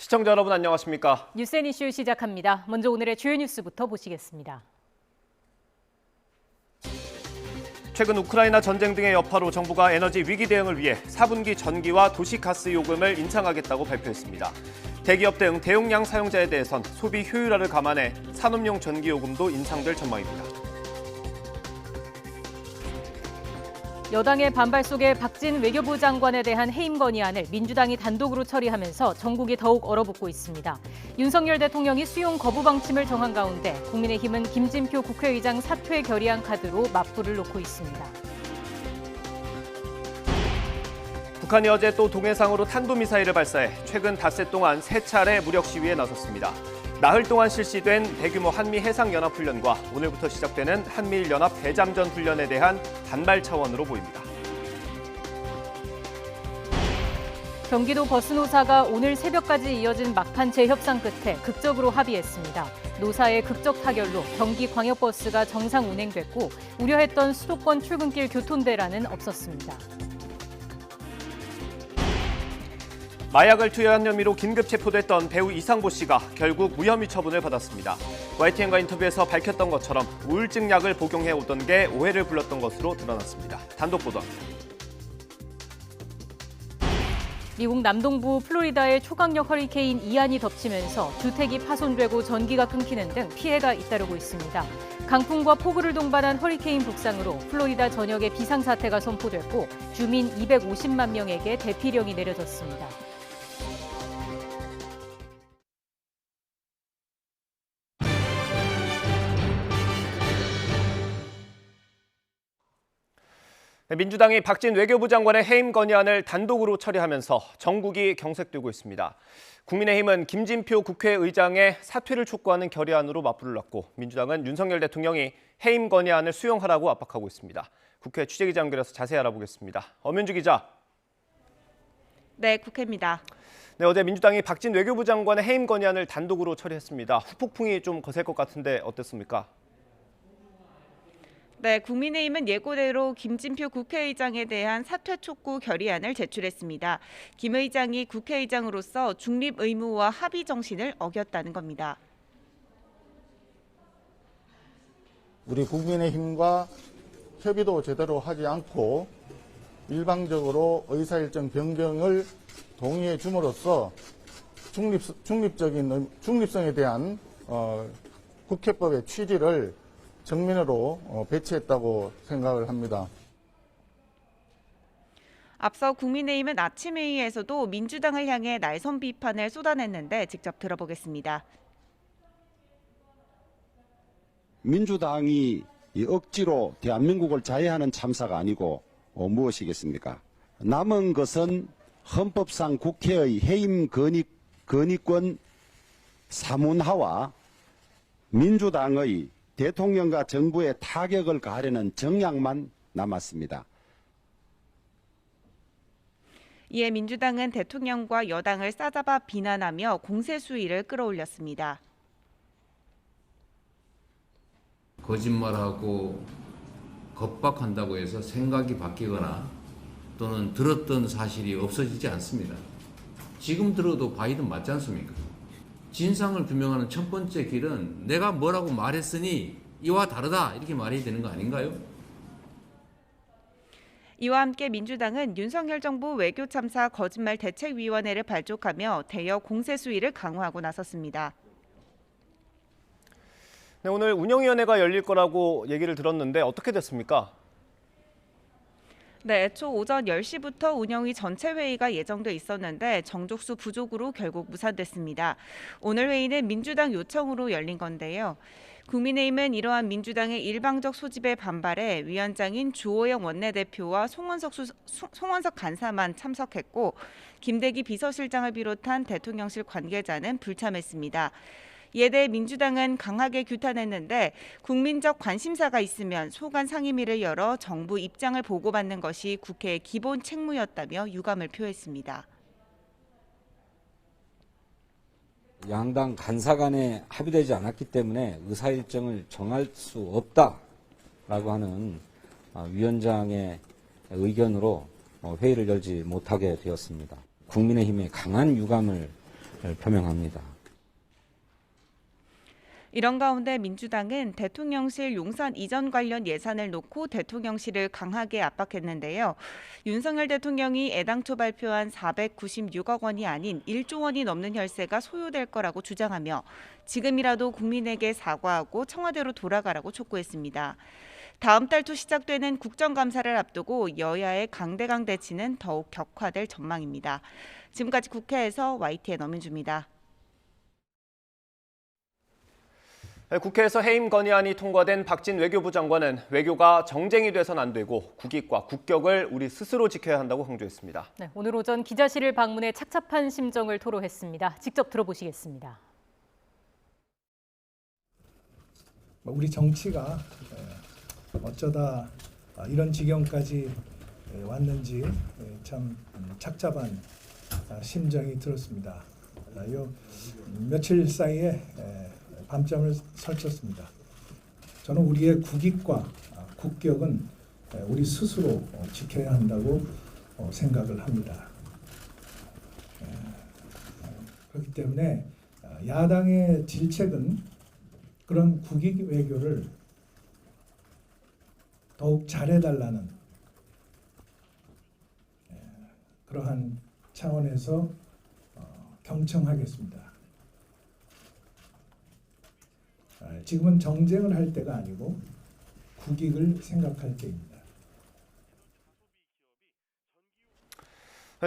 시청자 여러분 안녕하십니까? 뉴스앤 이슈 시작합니다. 먼저 오늘의 주요 뉴스부터 보시겠습니다. 최근 우크라이나 전쟁 등의 여파로 정부가 에너지 위기 대응을 위해 4분기 전기와 도시가스 요금을 인상하겠다고 발표했습니다. 대기업 등 대용량 사용자에 대해선 소비 효율화를 감안해 산업용 전기요금도 인상될 전망입니다. 여당의 반발 속에 박진 외교부 장관에 대한 해임 건의안을 민주당이 단독으로 처리하면서 전국이 더욱 얼어붙고 있습니다. 윤석열 대통령이 수용 거부 방침을 정한 가운데 국민의힘은 김진표 국회의장 사퇴 결의안 카드로 맞불을 놓고 있습니다. 북한이 어제 또 동해상으로 탄도미사일을 발사해 최근 닷새 동안 3차례 무력 시위에 나섰습니다. 나흘 동안 실시된 대규모 한미 해상연합훈련과 오늘부터 시작되는 한미일연합 대잠전 훈련에 대한 반발 차원으로 보입니다. 경기도 버스노사가 오늘 새벽까지 이어진 막판 재협상 끝에 극적으로 합의했습니다. 노사의 극적 타결로 경기광역버스가 정상 운행됐고 우려했던 수도권 출근길 교통대란은 없었습니다. 마약을 투여한 혐의로 긴급 체포됐던 배우 이상보 씨가 결국 무혐의 처분을 받았습니다. YTN과 인터뷰에서 밝혔던 것처럼 우울증 약을 복용해 오던 게 오해를 불렀던 것으로 드러났습니다. 단독 보도합니다. 미국 남동부 플로리다의 초강력 허리케인 이안이 덮치면서 주택이 파손되고 전기가 끊기는 등 피해가 잇따르고 있습니다. 강풍과 폭우를 동반한 허리케인 북상으로 플로리다 전역에 비상사태가 선포됐고 주민 250만 명에게 대피령이 내려졌습니다. 민주당이 박진 외교부 장관의 해임 건의안을 단독으로 처리하면서 전국이 경색되고 있습니다. 국민의힘은 김진표 국회의장의 사퇴를 촉구하는 결의안으로 맞불을 놨고 민주당은 윤석열 대통령이 해임 건의안을 수용하라고 압박하고 있습니다. 국회 취재기자 연결해서 자세히 알아보겠습니다. 엄윤주 기자. 네, 국회입니다. 네, 어제 민주당이 박진 외교부 장관의 해임 건의안을 단독으로 처리했습니다. 후폭풍이 좀 거셀 것 같은데 어땠습니까? 네, 국민의힘은 예고대로 김진표 국회의장에 대한 사퇴 촉구 결의안을 제출했습니다. 김 의장이 국회의장으로서 중립 의무와 합의 정신을 어겼다는 겁니다. 우리 국민의힘과 협의도 제대로 하지 않고 일방적으로 의사일정 변경을 동의해 줌으로써 중립성에 대한 국회법의 취지를 정면으로 배치했다고 생각을 합니다. 앞서 국민의힘은 아침 회의에서도 민주당을 향해 날선 비판을 쏟아냈는데 직접 들어보겠습니다. 민주당이 억지로 대한민국을 자해하는 참사가 아니고 무엇이겠습니까? 남은 것은 헌법상 국회의 해임 건의권 사문화와 민주당의 대통령과 정부에 타격을 가하려는 정략만 남았습니다. 이에 민주당은 대통령과 여당을 싸잡아 비난하며 공세 수위를 끌어올렸습니다. 거짓말하고 겁박한다고 해서 생각이 바뀌거나 또는 들었던 사실이 없어지지 않습니다. 지금 들어도 바이든 맞지 않습니까? 진상을 규명하는 첫 번째 길은 내가 뭐라고 말했으니 이와 다르다 이렇게 말해야 되는 거 아닌가요? 이와 함께 민주당은 윤석열 정부 외교참사 거짓말 대책위원회를 발족하며 대여 공세 수위를 강화하고 나섰습니다. 네, 오늘 운영위원회가 열릴 거라고 얘기를 들었는데 어떻게 됐습니까? 네, 애초 오전 10시부터 운영위 전체 회의가 예정돼 있었는데 정족수 부족으로 결국 무산됐습니다. 오늘 회의는 민주당 요청으로 열린 건데요. 국민의힘은 이러한 민주당의 일방적 소집에 반발해 위원장인 주호영 원내대표와 송원석 간사만 참석했고 김대기 비서실장을 비롯한 대통령실 관계자는 불참했습니다. 이에 대해 민주당은 강하게 규탄했는데 국민적 관심사가 있으면 소관 상임위를 열어 정부 입장을 보고받는 것이 국회의 기본 책무였다며 유감을 표했습니다. 양당 간사 간에 합의되지 않았기 때문에 의사일정을 정할 수 없다라고 하는 위원장의 의견으로 회의를 열지 못하게 되었습니다. 국민의힘에 강한 유감을 표명합니다. 이런 가운데 민주당은 대통령실 용산 이전 관련 예산을 놓고 대통령실을 강하게 압박했는데요. 윤석열 대통령이 애당초 발표한 496억 원이 아닌 1조 원이 넘는 혈세가 소요될 거라고 주장하며 지금이라도 국민에게 사과하고 청와대로 돌아가라고 촉구했습니다. 다음 달 초 시작되는 국정감사를 앞두고 여야의 강대강 대치는 더욱 격화될 전망입니다. 지금까지 국회에서 YTN 엄윤주입니다. 국회에서 해임 건의안이 통과된 박진 외교부 장관은 외교가 정쟁이 돼선 안 되고 국익과 국격을 우리 스스로 지켜야 한다고 강조했습니다. 네, 오늘 오전 기자실을 방문해 착잡한 심정을 토로했습니다. 직접 들어보시겠습니다. 우리 정치가 어쩌다 이런 지경까지 왔는지 참 착잡한 심정이 들었습니다. 요 며칠 사이에 밤잠을 설쳤습니다. 저는 우리의 국익과 국격은 우리 스스로 지켜야 한다고 생각을 합니다. 그렇기 때문에 야당의 질책은 그런 국익 외교를 더욱 잘해달라는 그러한 차원에서 경청하겠습니다. 지금은 정쟁을 할 때가 아니고 국익을 생각할 때입니다.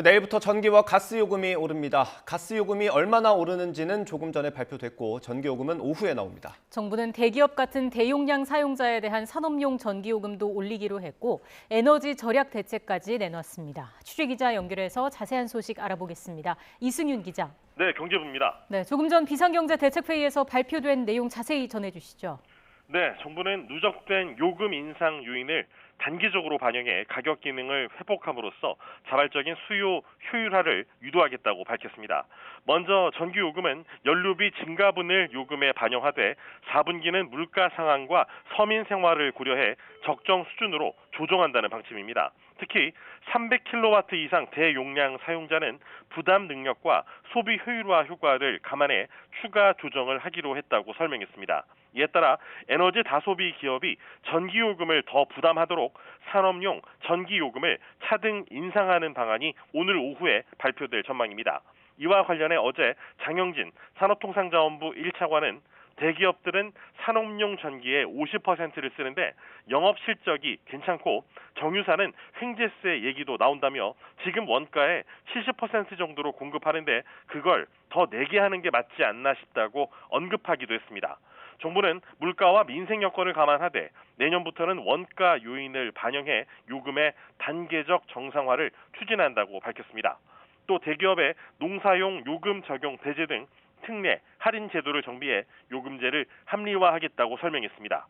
내일부터 전기와 가스 요금이 오릅니다. 가스 요금이 얼마나 오르는지는 조금 전에 발표됐고 전기 요금은 오후에 나옵니다. 정부는 대기업 같은 대용량 사용자에 대한 산업용 전기 요금도 올리기로 했고 에너지 절약 대책까지 내놨습니다. 취재기자 연결해서 자세한 소식 알아보겠습니다. 이승윤 기자. 네, 경제부입니다. 네, 조금 전 비상경제대책회의에서 발표된 내용 자세히 전해주시죠. 네, 정부는 누적된 요금 인상 요인을 단기적으로 반영해 가격 기능을 회복함으로써 자발적인 수요 효율화를 유도하겠다고 밝혔습니다. 먼저 전기요금은 연료비 증가분을 요금에 반영하되 4분기는 물가 상황과 서민 생활을 고려해 적정 수준으로 조정한다는 방침입니다. 특히 300kW 이상 대용량 사용자는 부담 능력과 소비 효율화 효과를 감안해 추가 조정을 하기로 했다고 설명했습니다. 이에 따라 에너지 다소비 기업이 전기요금을 더 부담하도록 산업용 전기요금을 차등 인상하는 방안이 오늘 오후에 발표될 전망입니다. 이와 관련해 어제 장영진 산업통상자원부 1차관은 대기업들은 산업용 전기의 50%를 쓰는데 영업 실적이 괜찮고 정유사는 횡재세 얘기도 나온다며 지금 원가의 70% 정도로 공급하는데 그걸 더 내게 하는 게 맞지 않나 싶다고 언급하기도 했습니다. 정부는 물가와 민생 여건을 감안하되 내년부터는 원가 요인을 반영해 요금의 단계적 정상화를 추진한다고 밝혔습니다. 또 대기업의 농사용 요금 적용 배제 등 특례, 할인 제도를 정비해 요금제를 합리화하겠다고 설명했습니다.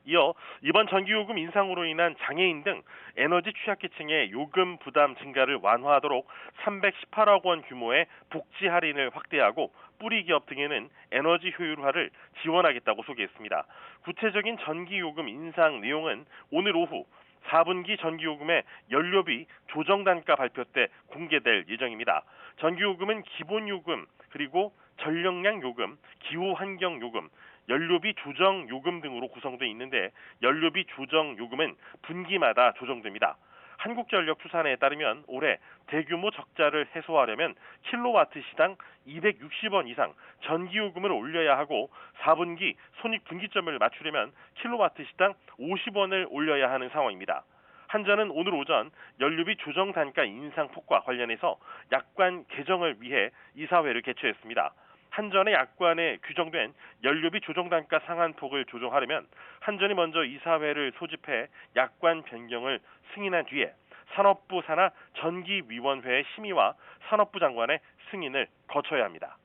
이어 이번 전기요금 인상으로 인한 장애인 등 에너지 취약계층의 요금 부담 증가를 완화하도록 318억 원 규모의 복지 할인을 확대하고 뿌리 기업 등에는 에너지 효율화를 지원하겠다고 소개했습니다. 구체적인 전기요금 인상 내용은 오늘 오후 4분기 전기요금의 연료비 조정 단가 발표 때 공개될 예정입니다. 전기요금은 기본요금 그리고 전력량 요금, 기후환경 요금, 연료비 조정 요금 등으로 구성되어 있는데 연료비 조정 요금은 분기마다 조정됩니다. 한국전력추산에 따르면 올해 대규모 적자를 해소하려면 킬로와트 시당 260원 이상 전기요금을 올려야 하고 4분기 손익분기점을 맞추려면 킬로와트 시당 50원을 올려야 하는 상황입니다. 한전은 오늘 오전 연료비 조정 단가 인상 폭과 관련해서 약관 개정을 위해 이사회를 개최했습니다. 한전의 약관에 규정된 연료비 조정 단가 상한폭을 조정하려면 한전이 먼저 이사회를 소집해 약관 변경을 승인한 뒤에 산업부 산하 전기위원회의 심의와 산업부 장관의 승인을 거쳐야 합니다.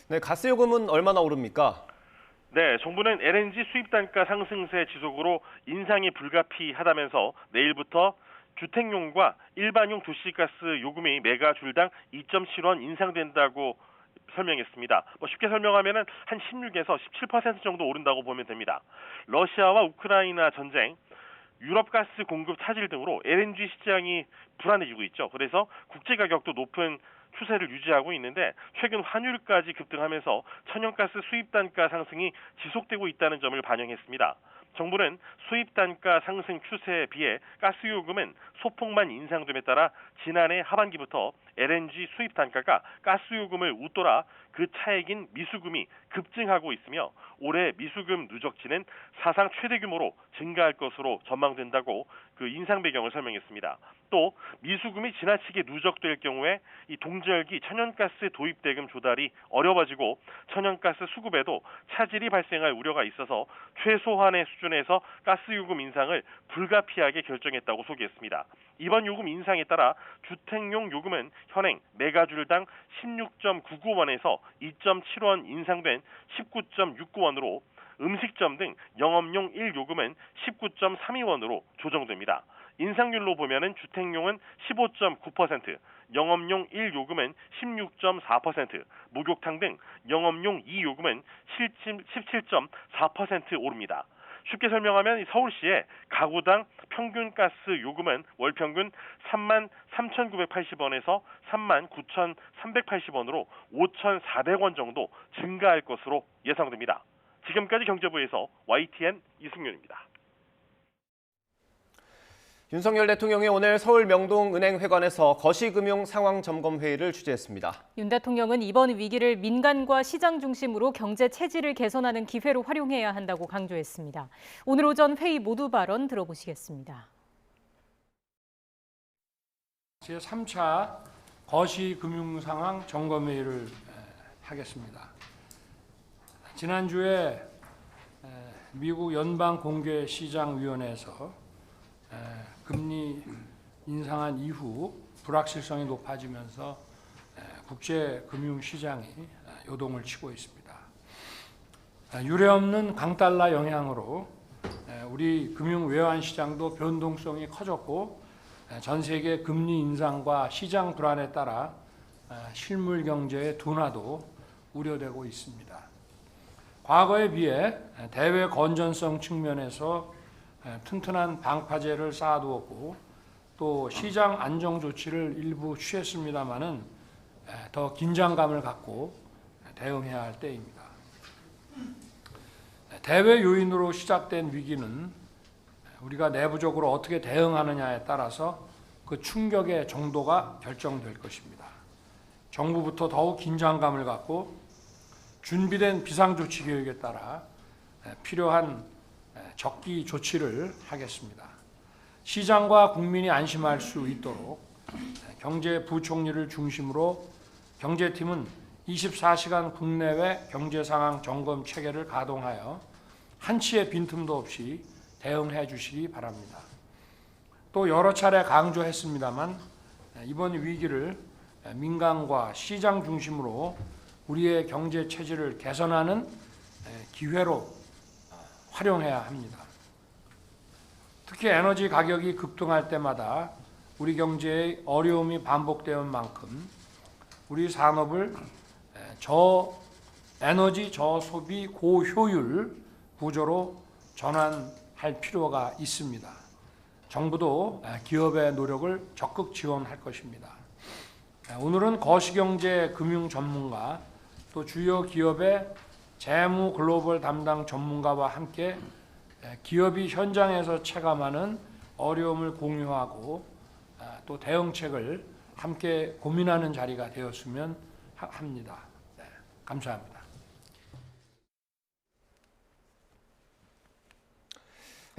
네, 가스 요금은 얼마나 오릅니까? 네, 정부는 LNG 수입 단가 상승세 지속으로 인상이 불가피하다면서 내일부터 주택용과 일반용 도시가스 요금이 메가줄당 2.7원 인상된다고 설명했습니다. 쉽게 설명하면은 한 16에서 17% 정도 오른다고 보면 됩니다. 러시아와 우크라이나 전쟁, 유럽 가스 공급 차질 등으로 LNG 시장이 불안해지고 있죠. 그래서 국제 가격도 높은 추세를 유지하고 있는데 최근 환율까지 급등하면서 천연가스 수입 단가 상승이 지속되고 있다는 점을 반영했습니다. 정부는 수입 단가 상승 추세에 비해 가스 요금은 소폭만 인상됨에 따라 지난해 하반기부터 LNG 수입 단가가 가스 요금을 웃돌아 그 차액인 미수금이 급증하고 있으며 올해 미수금 누적치는 사상 최대 규모로 증가할 것으로 전망된다고 그 인상 배경을 설명했습니다. 또 미수금이 지나치게 누적될 경우에 이 동절기 천연가스 도입 대금 조달이 어려워지고 천연가스 수급에도 차질이 발생할 우려가 있어서 최소한의 수준에서 가스 요금 인상을 불가피하게 결정했다고 소개했습니다. 이번 요금 인상에 따라 주택용 요금은 현행 메가줄당 16.99원에서 2.7원 인상된 19.69원으로 음식점 등 영업용 1요금은 19.32원으로 조정됩니다. 인상률로 보면은 주택용은 15.9%, 영업용 1요금은 16.4%, 목욕탕 등 영업용 2요금은 17.4% 오릅니다. 쉽게 설명하면 서울시의 가구당 평균 가스 요금은 월 평균 33,980원에서 39,380원으로 5,400원 정도 증가할 것으로 예상됩니다. 지금까지 경제부에서 YTN 이승윤입니다. 윤석열 대통령이 오늘 서울 명동은행회관에서 거시금융 상황 점검 회의를 주재했습니다. 윤 대통령은 이번 위기를 민간과 시장 중심으로 경제 체질을 개선하는 기회로 활용해야 한다고 강조했습니다. 오늘 오전 회의 모두 발언 들어보시겠습니다. 제3차 거시금융 상황 점검 회의를 하겠습니다. 지난주에 미국 연방공개시장위원회에서 금리 인상한 이후 불확실성이 높아지면서 국제금융시장이 요동을 치고 있습니다. 유례없는 강달러 영향으로 우리 금융외환시장도 변동성이 커졌고 전 세계 금리 인상과 시장 불안에 따라 실물 경제의 둔화도 우려되고 있습니다. 과거에 비해 대외 건전성 측면에서 튼튼한 방파제를 쌓아두었고 또 시장 안정 조치를 일부 취했습니다마는 더 긴장감을 갖고 대응해야 할 때입니다. 대외 요인으로 시작된 위기는 우리가 내부적으로 어떻게 대응하느냐에 따라서 그 충격의 정도가 결정될 것입니다. 정부부터 더욱 긴장감을 갖고 준비된 비상조치 계획에 따라 필요한 적기 조치를 하겠습니다. 시장과 국민이 안심할 수 있도록 경제부총리를 중심으로 경제팀은 24시간 국내외 경제상황 점검 체계를 가동하여 한치의 빈틈도 없이 대응해 주시기 바랍니다. 또 여러 차례 강조했습니다만 이번 위기를 민간과 시장 중심으로 우리의 경제 체질을 개선하는 기회로 활용해야 합니다. 특히 에너지 가격이 급등할 때마다 우리 경제의 어려움이 반복되는 만큼 우리 산업을 저에너지 저소비 고효율 구조로 전환할 필요가 있습니다. 정부도 기업의 노력을 적극 지원할 것입니다. 오늘은 거시경제 금융 전문가 또 주요 기업의 재무 글로벌 담당 전문가와 함께 기업이 현장에서 체감하는 어려움을 공유하고 또 대응책을 함께 고민하는 자리가 되었으면 합니다. 네, 감사합니다.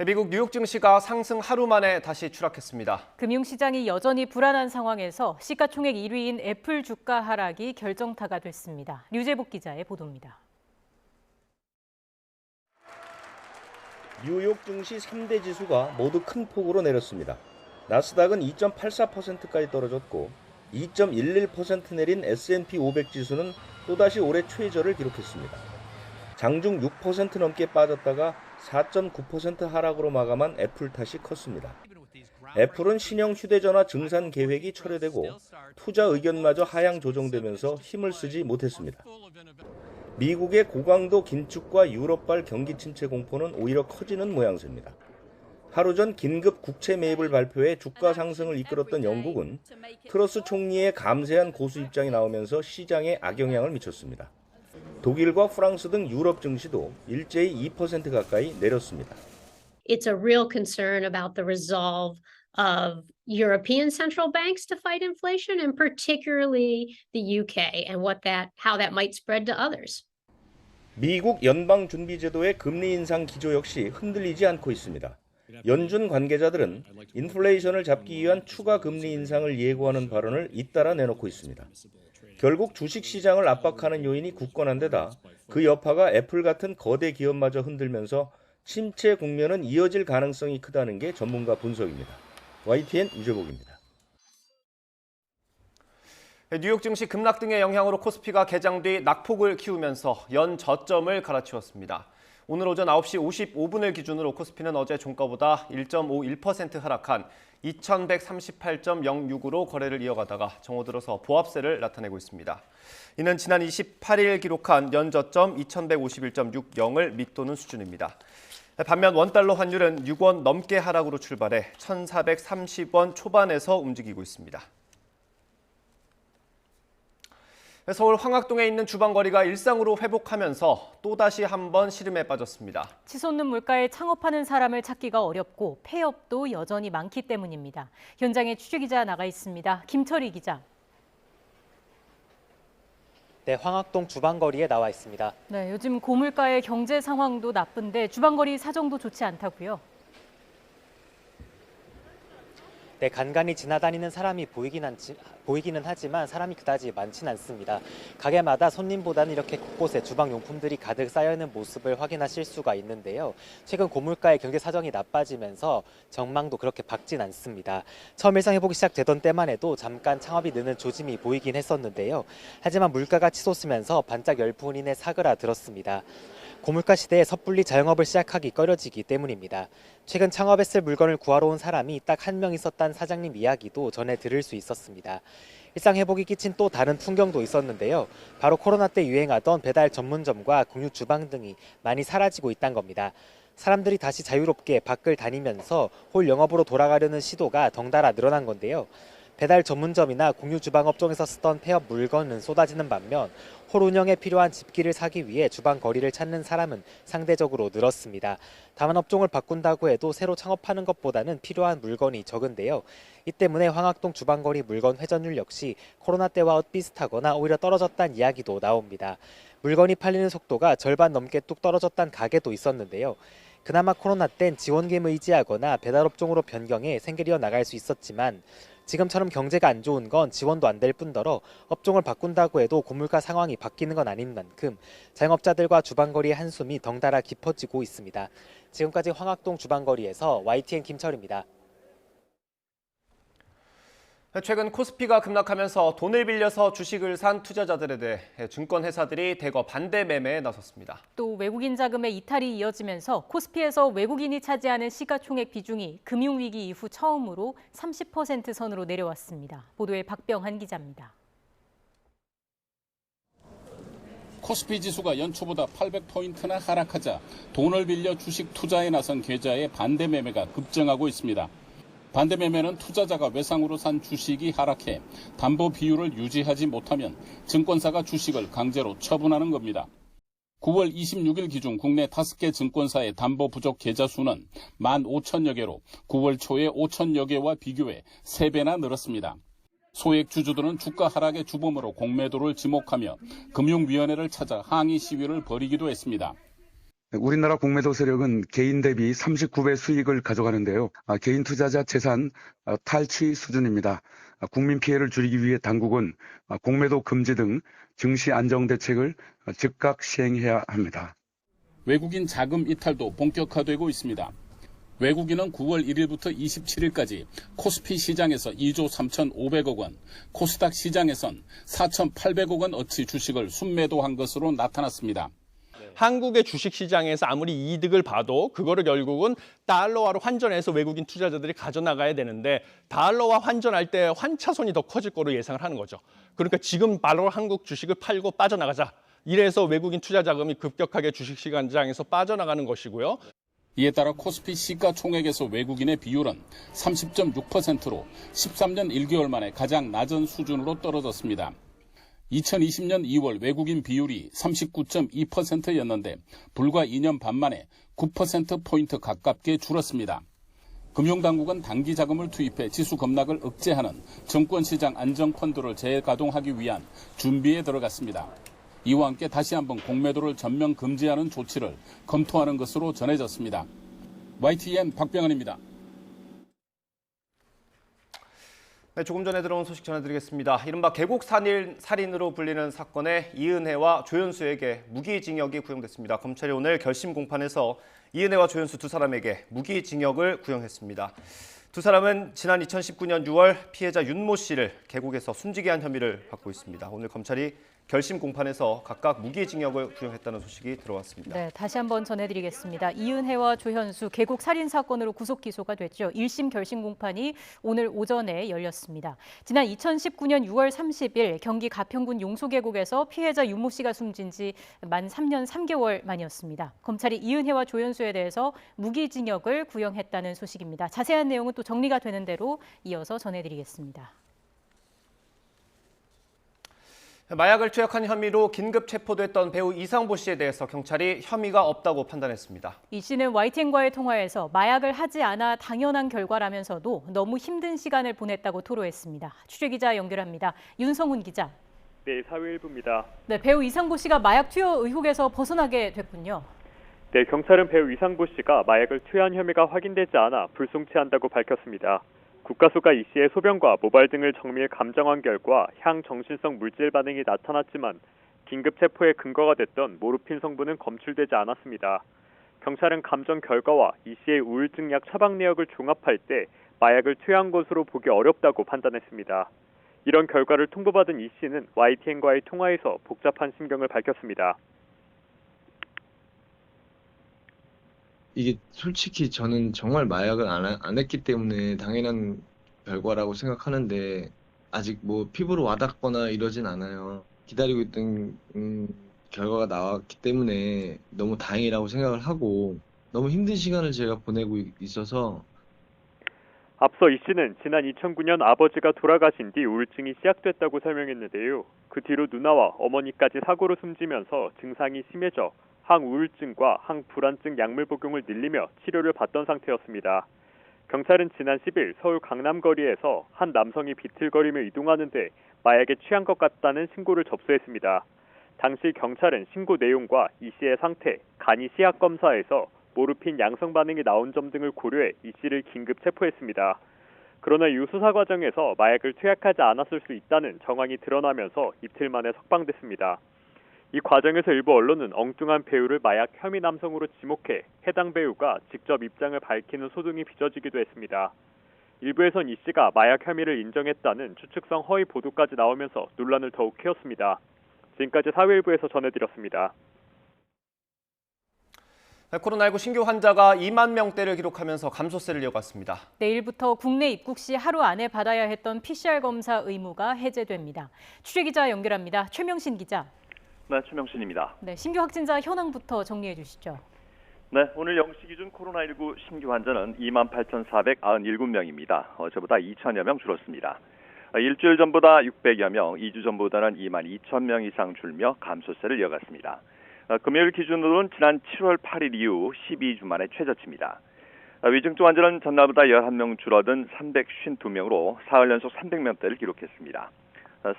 미국 뉴욕 증시가 상승 하루 만에 다시 추락했습니다. 금융시장이 여전히 불안한 상황에서 시가총액 1위인 애플 주가 하락이 결정타가 됐습니다. 류재복 기자의 보도입니다. 뉴욕 증시 3대 지수가 모두 큰 폭으로 내렸습니다. 나스닥은 2.84%까지 떨어졌고 2.11% 내린 S&P 500 지수는 또다시 올해 최저를 기록했습니다. 장중 6% 넘게 빠졌다가 4.9% 하락으로 마감한 애플 탓이 컸습니다. 애플은 신형 휴대전화 증산 계획이 철회되고 투자 의견마저 하향 조정되면서 힘을 쓰지 못했습니다. 미국의 고강도 긴축과 유럽발 경기 침체 공포는 오히려 커지는 모양새입니다. 하루 전 긴급 국채 매입을 발표해 주가 상승을 이끌었던 영국은 트러스 총리의 감세한 고수 입장이 나오면서 시장에 악영향을 미쳤습니다. 독일과 프랑스 등 유럽 증시도 일제히 2% 가까이 내렸습니다. It's a real concern about the resolve of European central banks to fight inflation, and particularly the UK, and how that might spread to others. 미국 연방준비제도의 금리 인상 기조 역시 흔들리지 않고 있습니다. 연준 관계자들은 인플레이션을 잡기 위한 추가 금리 인상을 예고하는 발언을 잇따라 내놓고 있습니다. 결국 주식시장을 압박하는 요인이 굳건한 데다 그 여파가 애플 같은 거대 기업마저 흔들면서 침체 국면은 이어질 가능성이 크다는 게 전문가 분석입니다. YTN 유재복입니다. 뉴욕 증시 급락 등의 영향으로 코스피가 개장 뒤 낙폭을 키우면서 연 저점을 갈아치웠습니다. 오늘 오전 9시 55분을 기준으로 코스피는 어제 종가보다 1.51% 하락한 2138.06으로 거래를 이어가다가 정오 들어서 보합세를 나타내고 있습니다. 이는 지난 28일 기록한 연저점 2151.60을 밑도는 수준입니다. 반면 원달러 환율은 6원 넘게 하락으로 출발해 1430원 초반에서 움직이고 있습니다. 서울 황학동에 있는 주방거리가 일상으로 회복하면서 또다시 한번 시름에 빠졌습니다. 치솟는 물가에 창업하는 사람을 찾기가 어렵고 폐업도 여전히 많기 때문입니다. 현장에 취재기자 나가 있습니다. 김철희 기자. 네, 황학동 주방거리에 나와 있습니다. 네, 요즘 고물가의 경제 상황도 나쁜데 주방거리 사정도 좋지 않다고요? 네, 간간히 지나다니는 사람이 보이기는 하지만 사람이 그다지 많진 않습니다. 가게마다 손님보다는 이렇게 곳곳에 주방용품들이 가득 쌓여있는 모습을 확인하실 수가 있는데요. 최근 고물가의 경제 사정이 나빠지면서 전망도 그렇게 밝진 않습니다. 처음 일상 회복이 시작되던 때만 해도 잠깐 창업이 느는 조짐이 보이긴 했었는데요. 하지만 물가가 치솟으면서 반짝 열풍인에 사그라들었습니다. 고물가 시대에 섣불리 자영업을 시작하기 꺼려지기 때문입니다. 최근 창업했을 물건을 구하러 온 사람이 딱 한 명 있었다는 사장님 이야기도 전해 들을 수 있었습니다. 일상 회복이 끼친 또 다른 풍경도 있었는데요. 바로 코로나 때 유행하던 배달 전문점과 공유 주방 등이 많이 사라지고 있다는 겁니다. 사람들이 다시 자유롭게 밖을 다니면서 홀 영업으로 돌아가려는 시도가 덩달아 늘어난 건데요. 배달 전문점이나 공유 주방 업종에서 쓰던 폐업 물건은 쏟아지는 반면 홀 운영에 필요한 집기를 사기 위해 주방 거리를 찾는 사람은 상대적으로 늘었습니다. 다만 업종을 바꾼다고 해도 새로 창업하는 것보다는 필요한 물건이 적은데요. 이 때문에 황학동 주방거리 물건 회전율 역시 코로나 때와 비슷하거나 오히려 떨어졌다는 이야기도 나옵니다. 물건이 팔리는 속도가 절반 넘게 뚝 떨어졌다는 가게도 있었는데요. 그나마 코로나 땐 지원금을 의지하거나 배달업종으로 변경해 생계를 이어나갈 수 있었지만 지금처럼 경제가 안 좋은 건 지원도 안 될 뿐더러 업종을 바꾼다고 해도 고물가 상황이 바뀌는 건 아닌 만큼 자영업자들과 주방거리의 한숨이 덩달아 깊어지고 있습니다. 지금까지 황학동 주방거리에서 YTN 김철입니다. 최근 코스피가 급락하면서 돈을 빌려서 주식을 산 투자자들에 대해 증권회사들이 대거 반대 매매에 나섰습니다. 또 외국인 자금의 이탈이 이어지면서 코스피에서 외국인이 차지하는 시가총액 비중이 금융위기 이후 처음으로 30% 선으로 내려왔습니다. 보도에 박병한 기자입니다. 코스피 지수가 연초보다 800포인트나 하락하자 돈을 빌려 주식 투자에 나선 계좌의 반대 매매가 급증하고 있습니다. 반대 매매는 투자자가 외상으로 산 주식이 하락해 담보 비율을 유지하지 못하면 증권사가 주식을 강제로 처분하는 겁니다. 9월 26일 기준 국내 5개 증권사의 담보 부족 계좌 수는 15,000여 개로 9월 초에 5,000여 개와 비교해 3배나 늘었습니다. 소액 주주들은 주가 하락의 주범으로 공매도를 지목하며 금융위원회를 찾아 항의 시위를 벌이기도 했습니다. 우리나라 공매도 세력은 개인 대비 39배 수익을 가져가는데요. 개인 투자자 재산 탈취 수준입니다. 국민 피해를 줄이기 위해 당국은 공매도 금지 등 증시 안정 대책을 즉각 시행해야 합니다. 외국인 자금 이탈도 본격화되고 있습니다. 외국인은 9월 1일부터 27일까지 코스피 시장에서 2조 3,500억 원, 코스닥 시장에선 4,800억 원 어치 주식을 순매도한 것으로 나타났습니다. 한국의 주식시장에서 아무리 이득을 봐도 그거를 결국은 달러화로 환전해서 외국인 투자자들이 가져나가야 되는데 달러화 환전할 때 환차손이 더 커질 거로 예상을 하는 거죠. 그러니까 지금 바로 한국 주식을 팔고 빠져나가자. 이래서 외국인 투자 자금이 급격하게 주식시장에서 빠져나가는 것이고요. 이에 따라 코스피 시가총액에서 외국인의 비율은 30.6%로 13년 1개월 만에 가장 낮은 수준으로 떨어졌습니다. 2020년 2월 외국인 비율이 39.2%였는데 불과 2년 반 만에 9%포인트 가깝게 줄었습니다. 금융당국은 단기 자금을 투입해 지수 급락을 억제하는 정권시장 안정펀드를 재가동하기 위한 준비에 들어갔습니다. 이와 함께 다시 한번 공매도를 전면 금지하는 조치를 검토하는 것으로 전해졌습니다. YTN 박병헌입니다. 네, 조금 전에 들어온 소식 전해드리겠습니다. 이른바 계곡 살인으로 불리는 사건에 이은혜와 조현수에게 무기징역이 구형됐습니다. 검찰이 오늘 결심 공판에서 이은혜와 조현수 두 사람에게 무기징역을 구형했습니다. 두 사람은 지난 2019년 6월 피해자 윤모 씨를 계곡에서 숨지게 한 혐의를 받고 있습니다. 오늘 검찰이 결심 공판에서 각각 무기징역을 구형했다는 소식이 들어왔습니다. 네, 다시 한번 전해드리겠습니다. 이은혜와 조현수 계곡 살인 사건으로 구속 기소가 됐죠. 1심 결심 공판이 오늘 오전에 열렸습니다. 지난 2019년 6월 30일 경기 가평군 용소계곡에서 피해자 윤모 씨가 숨진 지 만 3년 3개월 만이었습니다. 검찰이 이은혜와 조현수에 대해서 무기징역을 구형했다는 소식입니다. 자세한 내용은 또 정리가 되는 대로 이어서 전해드리겠습니다. 마약을 투약한 혐의로 긴급 체포됐던 배우 이상보 씨에 대해서 경찰이 혐의가 없다고 판단했습니다. 이 씨는 YTN과의 통화에서 마약을 하지 않아 당연한 결과라면서도 너무 힘든 시간을 보냈다고 토로했습니다. 취재기자 연결합니다. 윤성훈 기자. 네, 사회일보입니다. 네, 배우 이상보 씨가 마약 투여 의혹에서 벗어나게 됐군요. 네, 경찰은 배우 이상보 씨가 마약을 투여한 혐의가 확인되지 않아 불송치한다고 밝혔습니다. 국가수가 이 씨의 소변과 모발 등을 정밀 감정한 결과 향정신성 물질 반응이 나타났지만 긴급 체포의 근거가 됐던 모르핀 성분은 검출되지 않았습니다. 경찰은 감정 결과와 이 씨의 우울증 약 처방 내역을 종합할 때 마약을 투여한 것으로 보기 어렵다고 판단했습니다. 이런 결과를 통보받은 이 씨는 YTN과의 통화에서 복잡한 심경을 밝혔습니다. 이게 솔직히 저는 정말 마약을 안 했기 때문에 당연한 결과라고 생각하는데 아직 뭐 피부로 와닿거나 이러진 않아요. 기다리고 있던 결과가 나왔기 때문에 너무 다행이라고 생각을 하고 너무 힘든 시간을 제가 보내고 있어서 앞서 이 씨는 지난 2009년 아버지가 돌아가신 뒤 우울증이 시작됐다고 설명했는데요. 그 뒤로 누나와 어머니까지 사고로 숨지면서 증상이 심해져 항우울증과 항불안증 약물 복용을 늘리며 치료를 받던 상태였습니다. 경찰은 지난 10일 서울 강남거리에서 한 남성이 비틀거리며 이동하는데 마약에 취한 것 같다는 신고를 접수했습니다. 당시 경찰은 신고 내용과 이 씨의 상태, 간이 시약 검사에서 모르핀 양성 반응이 나온 점 등을 고려해 이 씨를 긴급 체포했습니다. 그러나 이후 수사 과정에서 마약을 투약하지 않았을 수 있다는 정황이 드러나면서 이틀 만에 석방됐습니다. 이 과정에서 일부 언론은 엉뚱한 배우를 마약 혐의 남성으로 지목해 해당 배우가 직접 입장을 밝히는 소동이 빚어지기도 했습니다. 일부에선 이 씨가 마약 혐의를 인정했다는 추측성 허위 보도까지 나오면서 논란을 더욱 키웠습니다. 지금까지 사회일보에서 전해드렸습니다. 코로나19 신규 환자가 2만 명대를 기록하면서 감소세를 이어갔습니다. 내일부터 국내 입국 시 하루 안에 받아야 했던 PCR 검사 의무가 해제됩니다. 취재기자 연결합니다. 최명신 기자. 네, 최명신입니다. 네, 신규 확진자 현황부터 정리해 주시죠. 네, 오늘 0시 기준 코로나19 신규 환자는 28,497명입니다. 어제보다 2천여 명 줄었습니다. 일주일 전보다 600여 명, 2주 전보다는 22,000명 이상 줄며 감소세를 이어갔습니다. 금요일 기준으로는 지난 7월 8일 이후 12주 만에 최저치입니다. 위중증 환자는 전날보다 11명 줄어든 352명으로 사흘 연속 300명대를 기록했습니다.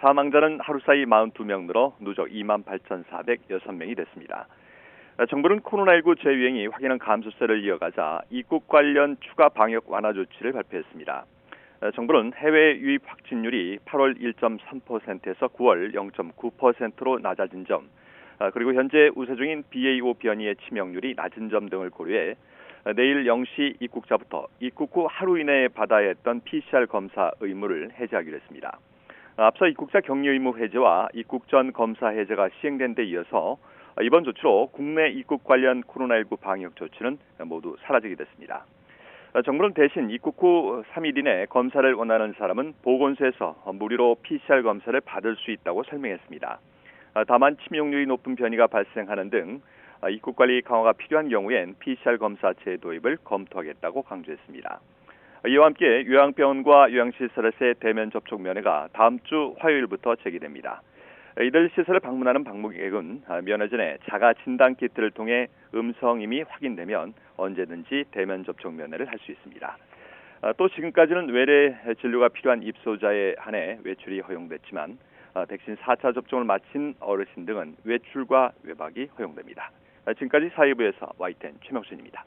사망자는 하루 사이 42명 늘어 누적 28,406명이 됐습니다. 정부는 코로나19 재유행이 확연한 감소세를 이어가자 입국 관련 추가 방역 완화 조치를 발표했습니다. 정부는 해외 유입 확진율이 8월 1.3%에서 9월 0.9%로 낮아진 점, 그리고 현재 우세 중인 BA.5 변이의 치명률이 낮은 점 등을 고려해 내일 0시 입국자부터 입국 후 하루 이내에 받아야 했던 PCR 검사 의무를 해제하기로 했습니다. 앞서 입국자 격리 의무 해제와 입국 전 검사 해제가 시행된 데 이어서 이번 조치로 국내 입국 관련 코로나19 방역 조치는 모두 사라지게 됐습니다. 정부는 대신 입국 후 3일 이내 검사를 원하는 사람은 보건소에서 무료로 PCR 검사를 받을 수 있다고 설명했습니다. 다만 치명률이 높은 변이가 발생하는 등 입국 관리 강화가 필요한 경우엔 PCR 검사체 도입을 검토하겠다고 강조했습니다. 이와 함께 요양병원과 요양시설에서의 대면 접촉 면회가 다음 주 화요일부터 재개됩니다. 이들 시설을 방문하는 방문객은 면회 전에 자가 진단 키트를 통해 음성임이 확인되면 언제든지 대면 접촉 면회를 할 수 있습니다. 또 지금까지는 외래 진료가 필요한 입소자에 한해 외출이 허용됐지만 백신 4차 접종을 마친 어르신 등은 외출과 외박이 허용됩니다. 지금까지 사회부에서 YTN 최명순입니다.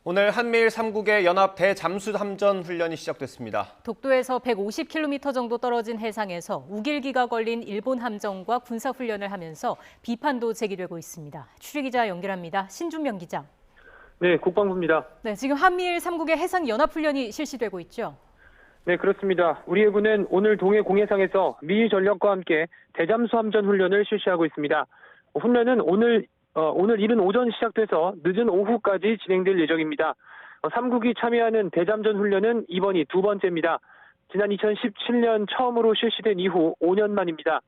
오늘 한미일 3국의 연합 대잠수함전 훈련이 시작됐습니다. 독도에서 150km 정도 떨어진 해상에서 우길기가 걸린 일본 함정과 군사훈련을 하면서 비판도 제기되고 있습니다. 취재기자 연결합니다. 신준명 기자. 네, 국방부입니다. 네, 지금 한미일 3국의 해상연합훈련이 실시되고 있죠? 네, 그렇습니다. 우리 해군은 오늘 동해 공해상에서 미 전력과 함께 대잠수함전 훈련을 실시하고 있습니다. 훈련은 오늘 이른 오전 시작돼서 늦은 오후까지 진행될 예정입니다. 3국이 참여하는 대잠전 훈련은 이번이 두 번째입니다. 지난 2017년 처음으로 실시된 이후 5년 만입니다.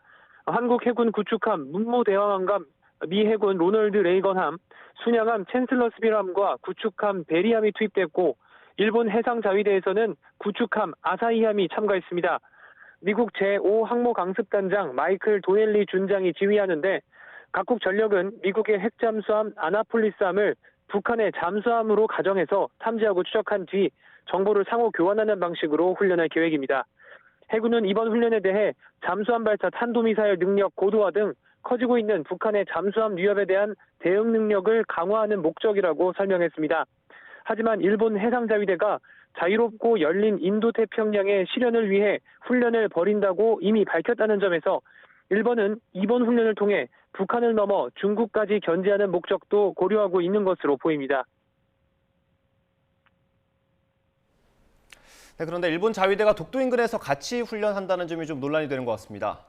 한국 해군 구축함 문모대왕함과 미 해군 로널드 레이건함, 순양함 챈슬러스빌함과 구축함 베리함이 투입됐고 일본 해상자위대에서는 구축함 아사히함이 참가했습니다. 미국 제5항모강습단장 마이클 도넬리 준장이 지휘하는데 각국 전력은 미국의 핵잠수함 아나폴리스함을 북한의 잠수함으로 가정해서 탐지하고 추적한 뒤 정보를 상호 교환하는 방식으로 훈련할 계획입니다. 해군은 이번 훈련에 대해 잠수함 발사 탄도미사일 능력 고도화 등 커지고 있는 북한의 잠수함 위협에 대한 대응 능력을 강화하는 목적이라고 설명했습니다. 하지만 일본 해상자위대가 자유롭고 열린 인도태평양의 실현을 위해 훈련을 벌인다고 이미 밝혔다는 점에서 일본은 이번 훈련을 통해 북한을 넘어 중국까지 견제하는 목적도 고려하고 있는 것으로 보입니다. 네, 그런데 일본 자위대가 독도 인근에서 같이 훈련한다는 점이 좀 논란이 되는 것 같습니다.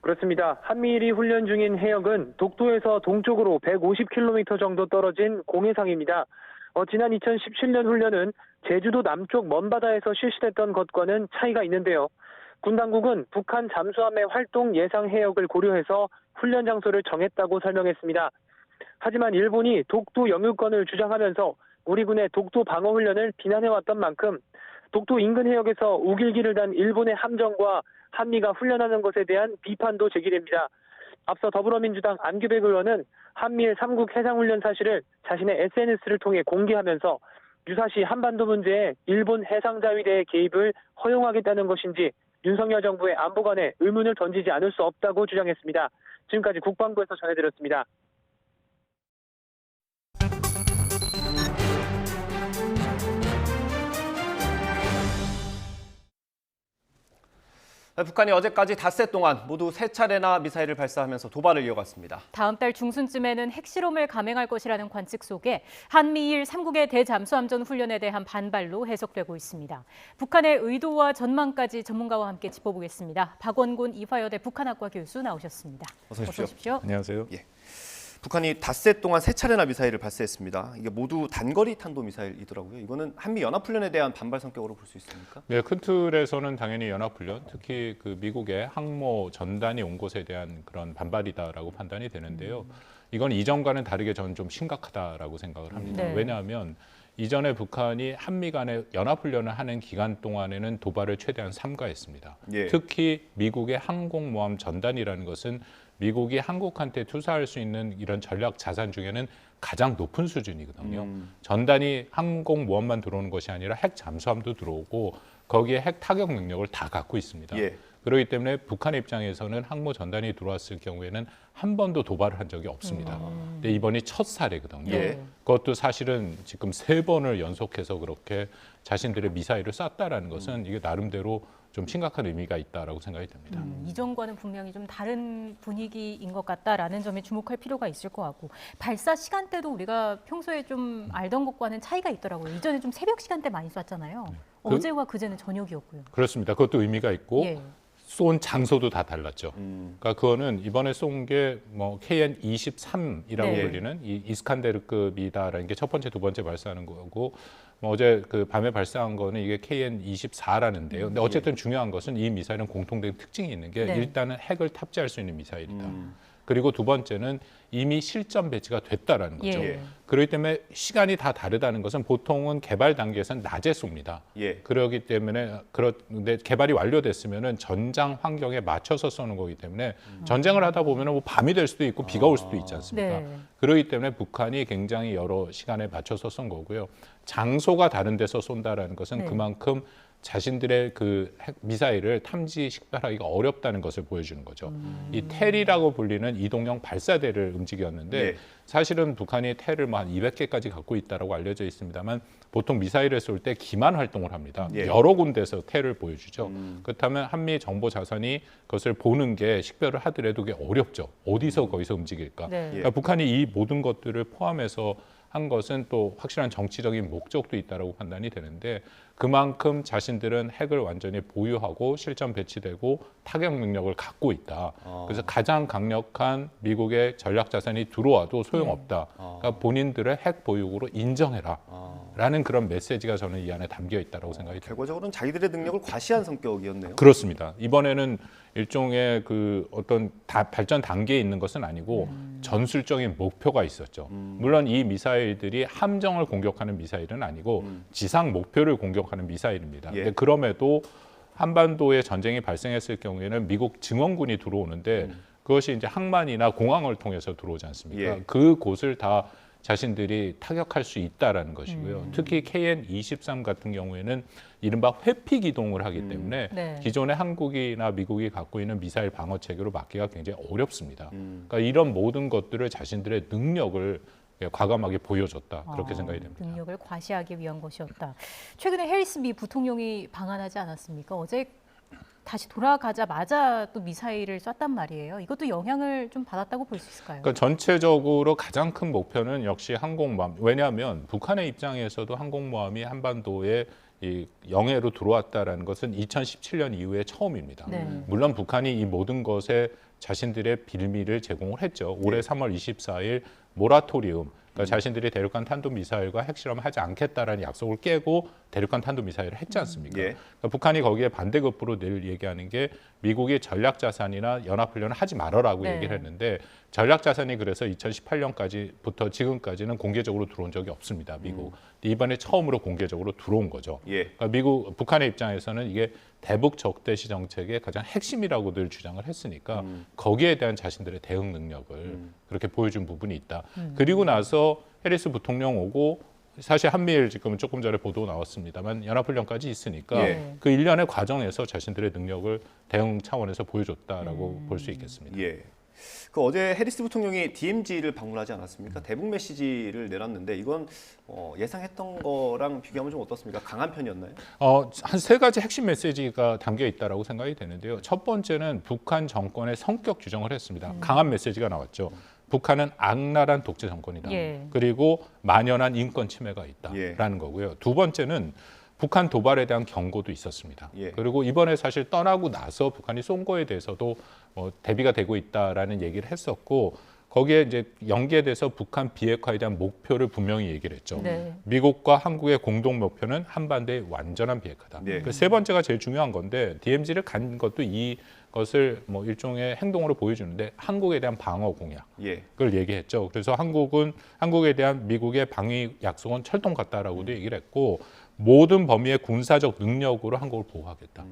그렇습니다. 한미일이 훈련 중인 해역은 독도에서 동쪽으로 150km 정도 떨어진 공해상입니다. 지난 2017년 훈련은 제주도 남쪽 먼바다에서 실시됐던 것과는 차이가 있는데요. 군 당국은 북한 잠수함의 활동 예상 해역을 고려해서 훈련 장소를 정했다고 설명했습니다. 하지만 일본이 독도 영유권을 주장하면서 우리 군의 독도 방어 훈련을 비난해왔던 만큼 독도 인근 해역에서 우길기를 단 일본의 함정과 한미가 훈련하는 것에 대한 비판도 제기됩니다. 앞서 더불어민주당 안규백 의원은 한미일 3국 해상훈련 사실을 자신의 SNS를 통해 공개하면서 유사시 한반도 문제에 일본 해상자위대의 개입을 허용하겠다는 것인지 윤석열 정부의 안보관에 의문을 던지지 않을 수 없다고 주장했습니다. 지금까지 국방부에서 전해드렸습니다. 북한이 어제까지 닷새 동안 모두 3차례나 미사일을 발사하면서 도발을 이어갔습니다. 다음 달 중순쯤에는 핵실험을 감행할 것이라는 관측 속에 한미일 3국의 대잠수함전 훈련에 대한 반발로 해석되고 있습니다. 북한의 의도와 전망까지 전문가와 함께 짚어보겠습니다. 박원곤 이화여대 북한학과 교수 나오셨습니다. 어서 오십시오. 어서 오십시오. 안녕하세요. 예. 북한이 닷새 동안 3차례나 미사일을 발사했습니다. 이게 모두 단거리 탄도 미사일이더라고요. 이거는 한미 연합훈련에 대한 반발 성격으로 볼 수 있습니까? 네, 큰 틀에서는 당연히 연합훈련, 특히 그 미국의 항모 전단이 온 것에 대한 그런 반발이다라고 판단이 되는데요. 이건 이전과는 다르게 저는 좀 심각하다라고 생각을 합니다. 네. 왜냐하면 이전에 북한이 한미 간의 연합훈련을 하는 기간 동안에는 도발을 최대한 삼가했습니다. 예. 특히 미국의 항공모함 전단이라는 것은 미국이 한국한테 투사할 수 있는 이런 전략 자산 중에는 가장 높은 수준이거든요. 전단이 항공모함만 들어오는 것이 아니라 핵 잠수함도 들어오고 거기에 핵 타격 능력을 다 갖고 있습니다. 예. 그렇기 때문에 북한 입장에서는 항모 전단이 들어왔을 경우에는 한 번도 도발을 한 적이 없습니다. 근데 이번이 첫 사례거든요. 예. 그것도 사실은 지금 3번을 연속해서 그렇게 자신들의 미사일을 쐈다라는 것은 이게 나름대로 좀 심각한 의미가 있다라고 생각이 듭니다. 이전과는 분명히 좀 다른 분위기인 것 같다라는 점에 주목할 필요가 있을 것 같고 발사 시간대도 우리가 평소에 좀 알던 것과는 차이가 있더라고요. 이전에 좀 새벽 시간대 많이 쐈잖아요. 어제와 그제는 저녁이었고요. 그렇습니다. 그것도 의미가 있고 예. 쏜 장소도 다 달랐죠. 그러니까 그거는 이번에 쏜 게 뭐 KN-23이라고 네. 불리는 이 이스칸데르급이다라는 게 첫 번째, 두 번째 발사하는 거고 뭐 어제 그 밤에 발사한 거는 이게 KN-24라는데요. 근데 어쨌든 중요한 것은 이 미사일은 공통된 특징이 있는 게 네. 일단은 핵을 탑재할 수 있는 미사일이다. 그리고 두 번째는 이미 실전 배치가 됐다라는 거죠. 예. 그렇기 때문에 시간이 다 다르다는 것은 보통은 개발 단계에서는 낮에 쏩니다. 예. 그렇기 때문에 그런데 개발이 완료됐으면은 전장 환경에 맞춰서 쏘는 거기 때문에 전쟁을 하다 보면은 뭐 밤이 될 수도 있고 비가 올 수도 있지 않습니까? 네. 그렇기 때문에 북한이 굉장히 여러 시간에 맞춰서 쏜 거고요. 장소가 다른 데서 쏜다라는 것은 네. 그만큼 자신들의 그 핵 미사일을 탐지 식별하기가 어렵다는 것을 보여주는 거죠. 이 텔이라고 불리는 이동형 발사대를 움직였는데 네. 사실은 북한이 텔을 뭐 한 200개까지 갖고 있다라고 알려져 있습니다만 보통 미사일을 쏠 때 기만 활동을 합니다. 예. 여러 군데서 텔을 보여주죠. 그렇다면 한미 정보 자산이 그것을 보는 게 식별을 하더라도 그게 어렵죠. 어디서 거기서 움직일까? 네. 그러니까 북한이 이 모든 것들을 포함해서 한 것은 또 확실한 정치적인 목적도 있다라고 판단이 되는데 그만큼 자신들은 핵을 완전히 보유하고 실전 배치되고 타격 능력을 갖고 있다. 그래서 가장 강력한 미국의 전략 자산이 들어와도 소용없다. 그러니까 본인들의 핵 보유국으로 인정해라. 라는 그런 메시지가 저는 이 안에 담겨 있다고 생각이 듭니다. 결과적으로는 자기들의 능력을 과시한 성격이었네요. 그렇습니다. 이번에는 일종의 그 어떤 발전 단계에 있는 것은 아니고 전술적인 목표가 있었죠. 물론 이 미사일들이 함정을 공격하는 미사일은 아니고 지상 목표를 공격하는 미사일입니다. 예. 근데 그럼에도 한반도에 전쟁이 발생했을 경우에는 미국 증원군이 들어오는데 그것이 이제 항만이나 공항을 통해서 들어오지 않습니까? 예. 그 곳을 다 자신들이 타격할 수 있다라는 것이고요. 특히 KN-23 같은 경우에는 이른바 회피 기동을 하기 때문에 네. 기존의 한국이나 미국이 갖고 있는 미사일 방어 체계로 막기가 굉장히 어렵습니다. 그러니까 이런 모든 것들을 자신들의 능력을 과감하게 보여줬다. 그렇게 생각이 됩니다. 능력을 과시하기 위한 것이었다. 최근에 해리스 미 부통령이 방한하지 않았습니까? 어제 다시 돌아가자마자 또 미사일을 쐈단 말이에요. 이것도 영향을 좀 받았다고 볼 수 있을까요? 그러니까 전체적으로 가장 큰 목표는 역시 항공모함. 왜냐하면 북한의 입장에서도 항공모함이 한반도에 이 영해로 들어왔다라는 것은 2017년 이후에 처음입니다. 네. 물론 북한이 이 모든 것에 자신들의 빌미를 제공을 했죠. 올해 3월 24일 모라토리움. 그러니까 자신들이 대륙간 탄도미사일과 핵실험을 하지 않겠다라는 약속을 깨고 대륙간 탄도미사일을 했지 않습니까? 예. 그러니까 북한이 거기에 반대급부로 늘 얘기하는 게 미국이 전략자산이나 연합훈련을 하지 말아라고 네. 얘기를 했는데 전략자산이 그래서 2018년까지부터 지금까지는 공개적으로 들어온 적이 없습니다. 미국. 이번에 처음으로 공개적으로 들어온 거죠. 예. 그러니까 북한의 입장에서는 이게 대북 적대시 정책의 가장 핵심이라고 늘 주장을 했으니까 거기에 대한 자신들의 대응 능력을 그렇게 보여준 부분이 있다. 그리고 나서 해리스 부통령 오고 사실 한미일 지금 조금 전에 보도 나왔습니다만 연합훈련까지 있으니까 예. 그 일련의 과정에서 자신들의 능력을 대응 차원에서 보여줬다라고 볼 수 있겠습니다. 예. 그 어제 해리스 부통령이 DMZ를 방문하지 않았습니까? 대북 메시지를 내놨는데 이건 예상했던 거랑 비교하면 좀 어떻습니까? 강한 편이었나요? 한 세 가지 핵심 메시지가 담겨 있다라고 생각이 되는데요. 첫 번째는 북한 정권의 성격 규정을 했습니다. 강한 메시지가 나왔죠. 북한은 악랄한 독재 정권이다. 예. 그리고 만연한 인권 침해가 있다라는 거고요. 두 번째는 북한 도발에 대한 경고도 있었습니다. 예. 그리고 이번에 사실 떠나고 나서 북한이 쏜 거에 대해서도 대비가 되고 있다라는 얘기를 했었고 거기에 이제 연계돼서 북한 비핵화에 대한 목표를 분명히 얘기를 했죠. 네. 미국과 한국의 공동 목표는 한반도의 완전한 비핵화다. 네. 그 세 번째가 제일 중요한 건데 DMZ를 간 것도 이것을 뭐 일종의 행동으로 보여주는데 한국에 대한 방어 공약을 예. 얘기했죠. 그래서 한국에 대한 미국의 방위 약속은 철통 같다라고도 얘기를 했고 모든 범위의 군사적 능력으로 한국을 보호하겠다.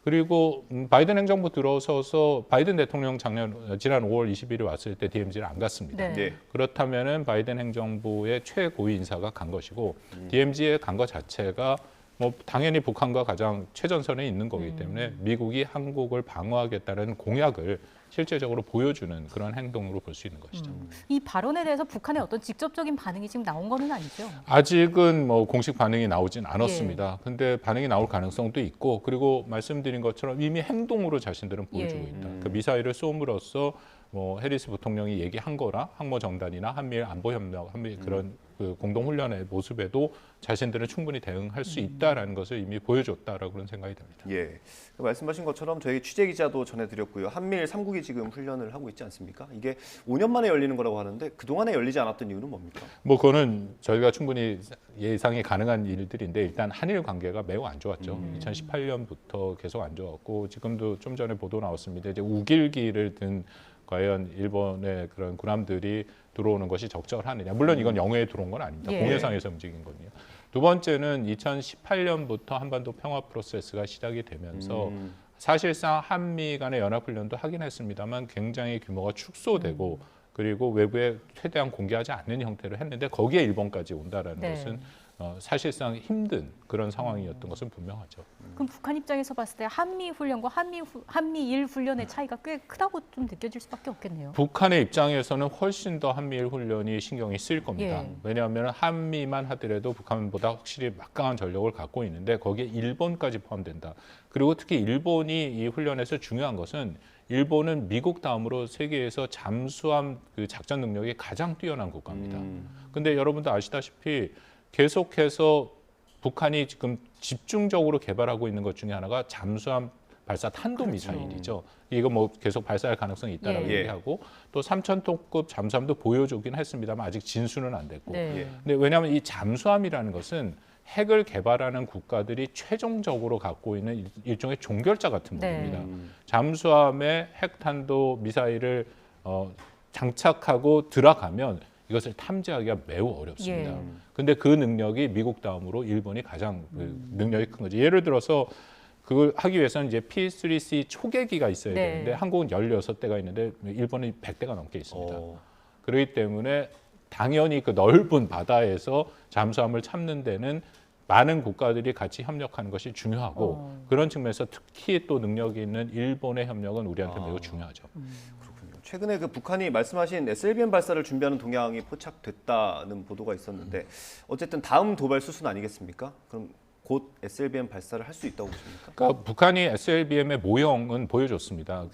그리고 바이든 행정부 들어서서 바이든 대통령 지난 5월 20일에 왔을 때 DMZ를 안 갔습니다. 네. 네. 그렇다면은 바이든 행정부의 최고위 인사가 간 것이고 DMZ에 간 것 자체가 뭐 당연히 북한과 가장 최전선에 있는 거기 때문에 미국이 한국을 방어하겠다는 공약을 실제적으로 보여주는 그런 행동으로 볼 수 있는 것이죠. 이 발언에 대해서 북한의 어떤 직접적인 반응이 지금 나온 거는 아니죠? 아직은 뭐 공식 반응이 나오진 않았습니다. 근데 반응이 나올 가능성도 있고 그리고 말씀드린 것처럼 이미 행동으로 자신들은 보여주고 있다. 그 미사일을 쏘므로써 뭐 해리스 부통령이 얘기한 거나 항모 정단이나 한미일 안보 협력, 한미일 그런 그 공동 훈련의 모습에도 자신들은 충분히 대응할 수 있다라는 것을 이미 보여줬다라고 그런 생각이 듭니다. 예. 말씀하신 것처럼 저희 취재 기자도 전해드렸고요. 한미일 3국이 지금 훈련을 하고 있지 않습니까? 이게 5년 만에 열리는 거라고 하는데 그 동안에 열리지 않았던 이유는 뭡니까? 뭐 그거는 저희가 충분히 예상이 가능한 일들인데 일단 한일 관계가 매우 안 좋았죠. 2018년부터 계속 안 좋았고 지금도 좀 전에 보도 나왔습니다. 이제 우길기를 든 과연 일본의 그런 군함들이 들어오는 것이 적절하느냐. 물론 이건 영해에 들어온 건 아닙니다. 예. 공해상에서 움직인 겁니다. 두 번째는 2018년부터 한반도 평화 프로세스가 시작이 되면서 사실상 한미 간의 연합훈련도 하긴 했습니다만 굉장히 규모가 축소되고 그리고 외부에 최대한 공개하지 않는 형태로 했는데 거기에 일본까지 온다라는 네. 것은 사실상 힘든 그런 상황이었던 것은 분명하죠. 그럼 북한 입장에서 봤을 때 한미 훈련과 한미일 훈련의 차이가 꽤 크다고 좀 느껴질 수밖에 없겠네요. 북한의 입장에서는 훨씬 더 한미일 훈련이 신경이 쓰일 겁니다. 예. 왜냐하면 한미만 하더라도 북한보다 확실히 막강한 전력을 갖고 있는데 거기에 일본까지 포함된다. 그리고 특히 일본이 이 훈련에서 중요한 것은 일본은 미국 다음으로 세계에서 잠수함 그 작전 능력이 가장 뛰어난 국가입니다. 근데 여러분도 아시다시피 계속해서 북한이 지금 집중적으로 개발하고 있는 것 중에 하나가 잠수함 발사 탄도미사일이죠. 이거 뭐 계속 발사할 가능성이 있다라고 예. 얘기하고 또 3,000톤급 잠수함도 보여주긴 했습니다만 아직 진수는 안 됐고. 네. 근데 왜냐하면 이 잠수함이라는 것은 핵을 개발하는 국가들이 최종적으로 갖고 있는 일종의 종결자 같은 무기입니다. 잠수함에 핵탄도 미사일을 장착하고 들어가면 이것을 탐지하기가 매우 어렵습니다. 근데 그 능력이 미국 다음으로 일본이 가장 그 능력이 큰 거죠. 예를 들어서 그걸 하기 위해서는 이제 P3C 초계기가 있어야 네. 되는데 한국은 16대가 있는데 일본은 100대가 넘게 있습니다. 그렇기 때문에 당연히 그 넓은 바다에서 잠수함을 참는 데는 많은 국가들이 같이 협력하는 것이 중요하고 그런 측면에서 특히 또 능력이 있는 일본의 협력은 우리한테 매우 중요하죠. 최근에 그 북한이 말씀하신 SLBM 발사를 준비하는 동향이 포착됐다는 보도가 있었는데 어쨌든 다음 도발 수순 아니겠습니까? 그럼 곧 SLBM 발사를 할 수 있다고 보십니까? 그러니까 북한이 SLBM의 모형은 보여줬습니다.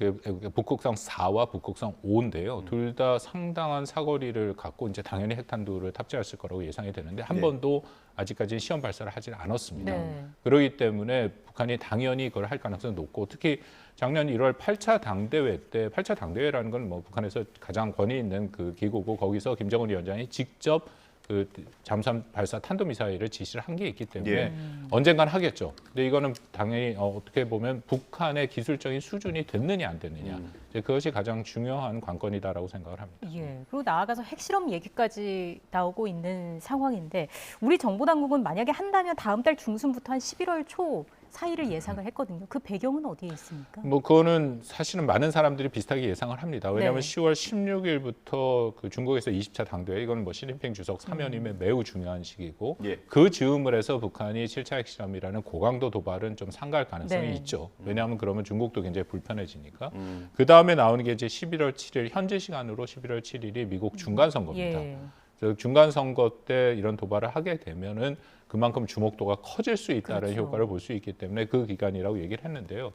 북극성 4와 북극성 5인데요. 둘 다 상당한 사거리를 갖고 이제 당연히 핵탄두를 탑재했을 거라고 예상이 되는데 한 번도 아직까지 시험 발사를 하지 않았습니다. 네. 그렇기 때문에 북한이 당연히 그걸 할 가능성이 높고 특히 작년 1월 8차 당대회 때 8차 당대회라는 건 뭐 북한에서 가장 권위 있는 그 기구고 거기서 김정은 위원장이 직접 그 잠수함 발사 탄도미사일을 지시를 한 게 있기 때문에 언젠간 하겠죠. 근데 이거는 당연히 어떻게 보면 북한의 기술적인 수준이 됐느냐 안 됐느냐 이제 그것이 가장 중요한 관건이다라고 생각을 합니다. 예. 그리고 나아가서 핵실험 얘기까지 나오고 있는 상황인데 우리 정보 당국은 만약에 한다면 다음 달 중순부터 한 11월 초 사이를 예상을 했거든요. 그 배경은 어디에 있습니까? 뭐 그거는 사실은 많은 사람들이 비슷하게 예상을 합니다. 왜냐하면 네. 10월 16일부터 그 중국에서 20차 당대회 이건 뭐 시진핑 주석 사면임에 매우 중요한 시기고 그 즈음을 해서 북한이 7차 핵실험이라는 고강도 도발은 좀 상가할 가능성이 네. 있죠. 왜냐하면 그러면 중국도 굉장히 불편해지니까. 그 다음에 나오는 게 이제 11월 7일 현지 시간으로 11월 7일이 미국 중간 선거입니다. 예. 그래서 중간 선거 때 이런 도발을 하게 되면은 그만큼 주목도가 커질 수 있다는 그렇죠. 효과를 볼 수 있기 때문에 그 기간이라고 얘기를 했는데요.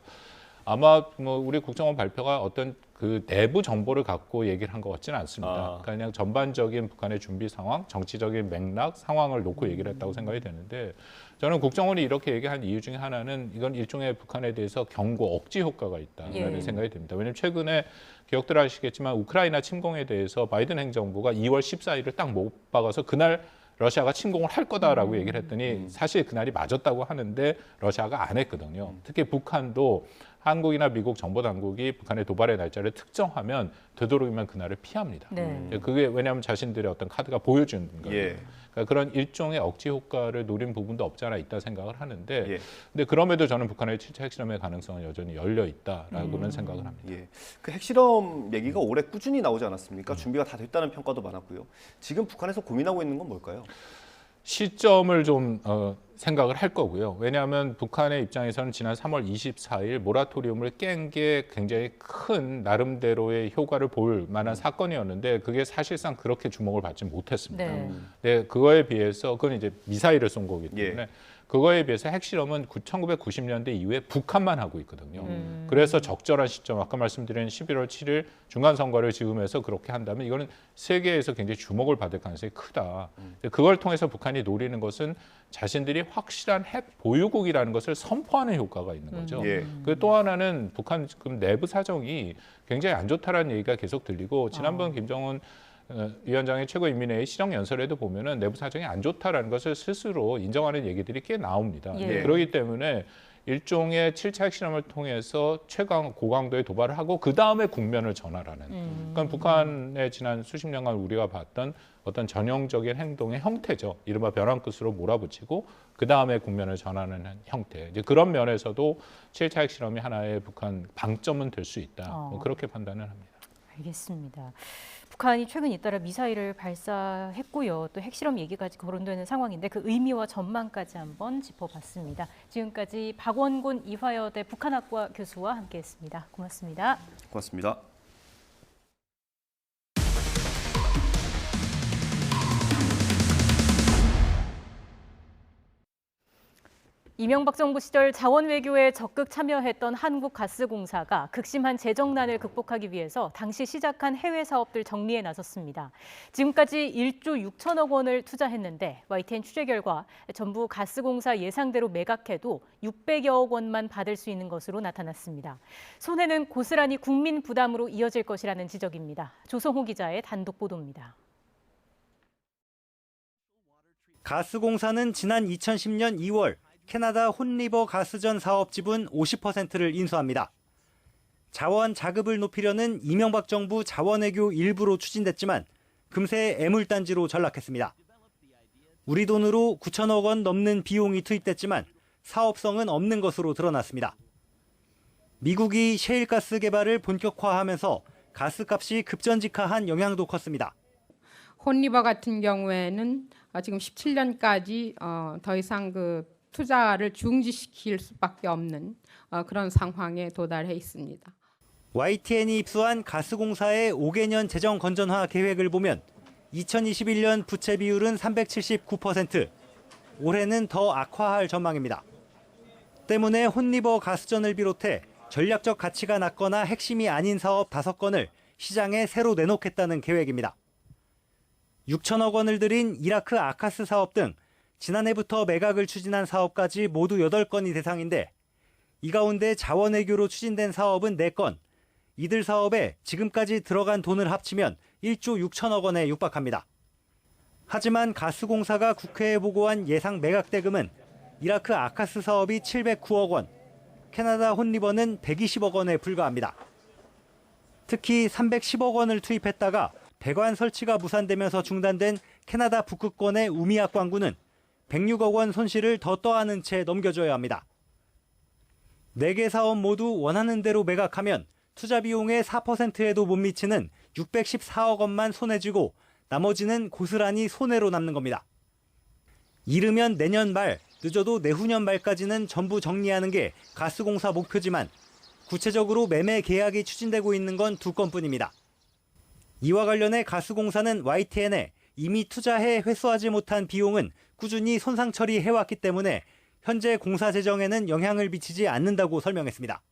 아마 뭐 우리 국정원 발표가 어떤 그 내부 정보를 갖고 얘기를 한 것 같지는 않습니다. 그냥 전반적인 북한의 준비 상황, 정치적인 맥락, 상황을 놓고 얘기를 했다고 생각이 되는데 저는 국정원이 이렇게 얘기한 이유 중에 하나는 이건 일종의 북한에 대해서 경고, 억지 효과가 있다는 생각이 듭니다. 왜냐하면 최근에 기억들 하시겠지만 우크라이나 침공에 대해서 바이든 행정부가 2월 14일을 딱 못 박아서 그날 러시아가 침공을 할 거다라고 얘기를 했더니 사실 그날이 맞았다고 하는데 러시아가 안 했거든요. 특히 북한도 한국이나 미국 정보당국이 북한의 도발의 날짜를 특정하면 되도록이면 그날을 피합니다. 네. 그게 왜냐하면 자신들의 어떤 카드가 보여주는 거예요. 그러니까 그런 일종의 억지 효과를 노린 부분도 없지 않아 있다 생각을 하는데 근데 그럼에도 저는 북한의 7차 핵실험의 가능성은 여전히 열려 있다라고는 생각을 합니다. 그 핵실험 얘기가 올해 꾸준히 나오지 않았습니까? 준비가 다 됐다는 평가도 많았고요. 지금 북한에서 고민하고 있는 건 뭘까요? 시점을 좀 생각을 할 거고요. 왜냐하면 북한의 입장에서는 지난 3월 24일 모라토리움을 깬 게 굉장히 큰 나름대로의 효과를 볼 만한 사건이었는데 그게 사실상 그렇게 주목을 받지 못했습니다. 네, 그거에 비해서 그건 이제 미사일을 쏜 거기 때문에 그거에 비해서 핵실험은 1990년대 이후에 북한만 하고 있거든요. 그래서 적절한 시점, 아까 말씀드린 11월 7일 중간선거를 지으면서 그렇게 한다면 이거는 세계에서 굉장히 주목을 받을 가능성이 크다. 그걸 통해서 북한이 노리는 것은 자신들이 확실한 핵 보유국이라는 것을 선포하는 효과가 있는 거죠. 그 또 하나는 북한 지금 내부 사정이 굉장히 안 좋다라는 얘기가 계속 들리고 지난번 김정은 위원장의 최고인민회의 시정연설에도 보면은 내부 사정이 안 좋다라는 것을 스스로 인정하는 얘기들이 꽤 나옵니다. 그렇기 때문에 일종의 7차 핵실험을 통해서 고강도의 도발을 하고 그 다음에 국면을 전환하는. 그러니까 북한의 지난 수십 년간 우리가 봤던 어떤 전형적인 행동의 형태죠. 이른바 벼랑 끝으로 몰아붙이고 그 다음에 국면을 전환하는 형태. 이제 그런 면에서도 7차 핵실험이 하나의 북한 방점은 될 수 있다. 뭐 그렇게 판단을 합니다. 알겠습니다. 북한이 최근 잇따라 미사일을 발사했고요. 또 핵실험 얘기까지 거론되는 상황인데 그 의미와 전망까지 한번 짚어봤습니다. 지금까지 박원곤 이화여대 북한학과 교수와 함께했습니다. 고맙습니다. 고맙습니다. 이명박 정부 시절 자원 외교에 적극 참여했던 한국가스공사가 극심한 재정난을 극복하기 위해서 당시 시작한 해외 사업들 정리에 나섰습니다. 지금까지 1조 6천억 원을 투자했는데 YTN 취재 결과 전부 가스공사 예상대로 매각해도 600여억 원만 받을 수 있는 것으로 나타났습니다. 손해는 고스란히 국민 부담으로 이어질 것이라는 지적입니다. 조성호 기자의 단독 보도입니다. 가스공사는 지난 2010년 2월 캐나다 혼리버 가스전 사업 지분 50%를 인수합니다. 자원 자급을 높이려는 이명박 정부 자원외교 일부로 추진됐지만 금세 애물단지로 전락했습니다. 우리 돈으로 9천억 원 넘는 비용이 투입됐지만 사업성은 없는 것으로 드러났습니다. 미국이 셰일가스 개발을 본격화하면서 가스값이 급전직하한 영향도 컸습니다. 혼리버 같은 경우에는 지금 17년까지 더 이상 투자를 중지시킬 수밖에 없는 그런 상황에 도달해 있습니다. YTN이 입수한 가스공사의 5개년 재정 건전화 계획을 보면 2021년 부채 비율은 379%, 올해는 더 악화할 전망입니다. 때문에 혼리버 가스전을 비롯해 전략적 가치가 낮거나 핵심이 아닌 사업 5건을 시장에 새로 내놓겠다는 계획입니다. 6천억 원을 들인 이라크 아카스 사업 등 지난해부터 매각을 추진한 사업까지 모두 8건이 대상인데 이 가운데 자원외교로 추진된 사업은 4건, 이들 사업에 지금까지 들어간 돈을 합치면 1조 6천억 원에 육박합니다. 하지만 가스공사가 국회에 보고한 예상 매각 대금은 이라크 아카스 사업이 709억 원, 캐나다 혼리버는 120억 원에 불과합니다. 특히 310억 원을 투입했다가 배관 설치가 무산되면서 중단된 캐나다 북극권의 우미악 광구는 106억 원 손실을 더 떠안은 채 넘겨줘야 합니다. 4개 사업 모두 원하는 대로 매각하면 투자 비용의 4%에도 못 미치는 614억 원만 손해지고 나머지는 고스란히 손해로 남는 겁니다. 이르면 내년 말, 늦어도 내후년 말까지는 전부 정리하는 게 가스공사 목표지만 구체적으로 매매 계약이 추진되고 있는 건 2건뿐입니다. 이와 관련해 가스공사는 YTN에 이미 투자해 회수하지 못한 비용은 꾸준히 손상 처리해왔기 때문에 현재 공사 재정에는 영향을 미치지 않는다고 설명했습니다.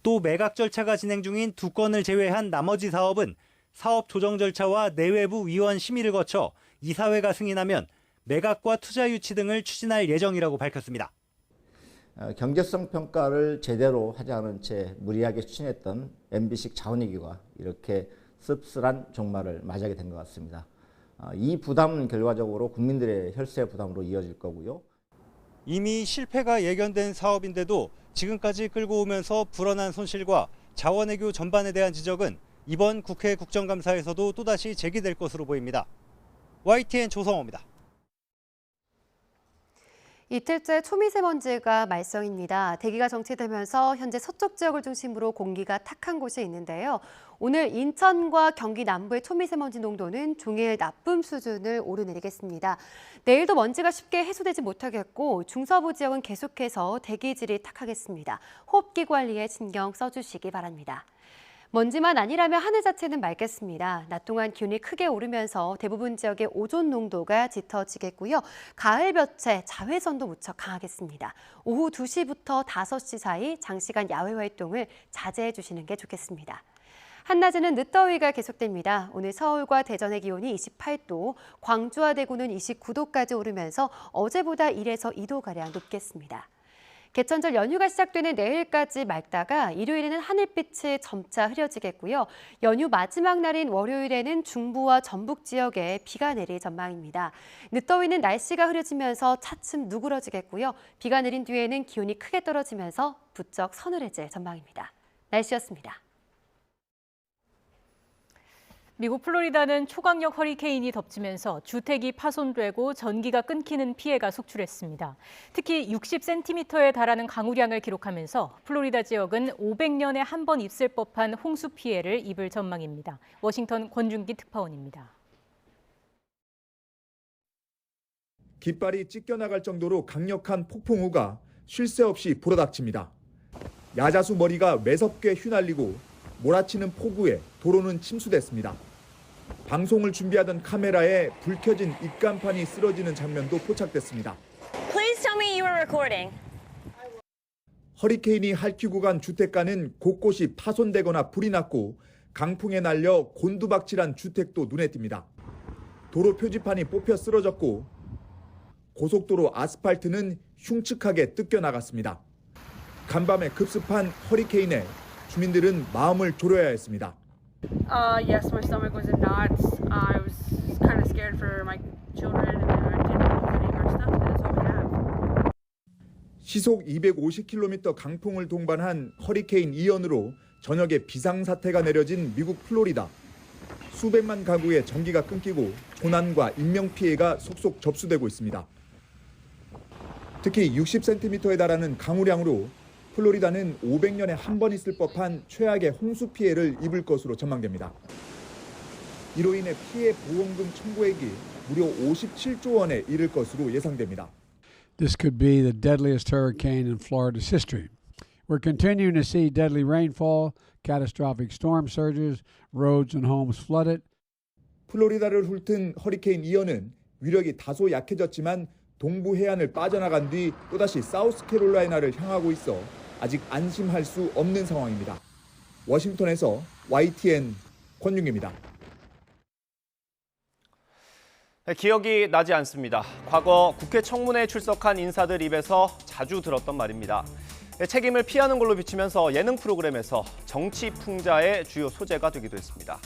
또 매각 절차가 진행 중인 2건을 제외한 나머지 사업은 사업 조정 절차와 내외부 위원 심의를 거쳐 이사회가 승인하면 매각과 투자 유치 등을 추진할 예정이라고 밝혔습니다. 경제성 평가를 제대로 하지 않은 채 무리하게 추진했던 MB식 자원외교가 이렇게 씁쓸한 종말을 맞이하게 된 것 같습니다. 이 부담은 결과적으로 국민들의 혈세 부담으로 이어질 거고요. 이미 실패가 예견된 사업인데도 지금까지 끌고 오면서 불어난 손실과 자원외교 전반에 대한 지적은 이번 국회 국정감사에서도 또다시 제기될 것으로 보입니다. YTN 조성호입니다. 이틀째 초미세먼지가 말썽입니다. 대기가 정체되면서 현재 서쪽 지역을 중심으로 공기가 탁한 곳이 있는데요. 오늘 인천과 경기 남부의 초미세먼지 농도는 종일 나쁨 수준을 오르내리겠습니다. 내일도 먼지가 쉽게 해소되지 못하겠고 중서부 지역은 계속해서 대기질이 탁하겠습니다. 호흡기 관리에 신경 써주시기 바랍니다. 먼지만 아니라면 하늘 자체는 맑겠습니다. 낮 동안 기온이 크게 오르면서 대부분 지역의 오존 농도가 짙어지겠고요. 가을볕에 자외선도 무척 강하겠습니다. 오후 2시부터 5시 사이 장시간 야외 활동을 자제해 주시는 게 좋겠습니다. 한낮에는 늦더위가 계속됩니다. 오늘 서울과 대전의 기온이 28도, 광주와 대구는 29도까지 오르면서 어제보다 1에서 2도가량 높겠습니다. 개천절 연휴가 시작되는 내일까지 맑다가 일요일에는 하늘빛이 점차 흐려지겠고요. 연휴 마지막 날인 월요일에는 중부와 전북 지역에 비가 내릴 전망입니다. 늦더위는 날씨가 흐려지면서 차츰 누그러지겠고요. 비가 내린 뒤에는 기온이 크게 떨어지면서 부쩍 서늘해질 전망입니다. 날씨였습니다. 미국 플로리다는 초강력 허리케인이 덮치면서 주택이 파손되고 전기가 끊기는 피해가 속출했습니다. 특히 60cm에 달하는 강우량을 기록하면서 플로리다 지역은 500년에 한 번 있을 법한 홍수 피해를 입을 전망입니다. 워싱턴 권준기 특파원입니다. 깃발이 찢겨나갈 정도로 강력한 폭풍우가 쉴 새 없이 불어닥칩니다. 야자수 머리가 매섭게 휘날리고 몰아치는 폭우에 도로는 침수됐습니다. 방송을 준비하던 카메라에 불 켜진 입간판이 쓰러지는 장면도 포착됐습니다. Please tell me you were recording. 허리케인이 핥히고 간 주택가는 곳곳이 파손되거나 불이 났고 강풍에 날려 곤두박질한 주택도 눈에 띕니다. 도로 표지판이 뽑혀 쓰러졌고 고속도로 아스팔트는 흉측하게 뜯겨 나갔습니다. 간밤에 급습한 허리케인에 주민들은 마음을 졸여야 했습니다. Yes, my stomach was in knots. I was kind of scared for my children and I didn't want to getting our stuff. That's all we have. 시속 250km 강풍을 동반한 허리케인 이언으로 저녁에 비상사태가 내려진 미국 플로리다. 수백만 가구의 전기가 끊기고 고난과 인명피해가 속속 접수되고 있습니다. 특히 60cm에 달하는 강우량으로 플로리다는 500년에 한 번 있을 법한 최악의 홍수 피해를 입을 것으로 전망됩니다. 이로 인해 피해 보험금 청구액이 무려 57조 원에 이를 것으로 예상됩니다. This could be the deadliest hurricane in Florida's history. We're continuing to see deadly rainfall, catastrophic storm surges, roads and homes flooded. 플로리다를 훑은 허리케인 이언은 위력이 다소 약해졌지만 동부 해안을 빠져나간 뒤 또다시 사우스캐롤라이나를 향하고 있어 아직 안심할 수 없는 상황입니다. 워싱턴에서 YTN 권윤기입니다. 기억이 나지 않습니다. 과거 국회 청문회에 출석한 인사들 입에서 자주 들었던 말입니다. 책임을 피하는 걸로 비치면서 예능 프로그램에서 정치 풍자의 주요 소재가 되기도 했습니다.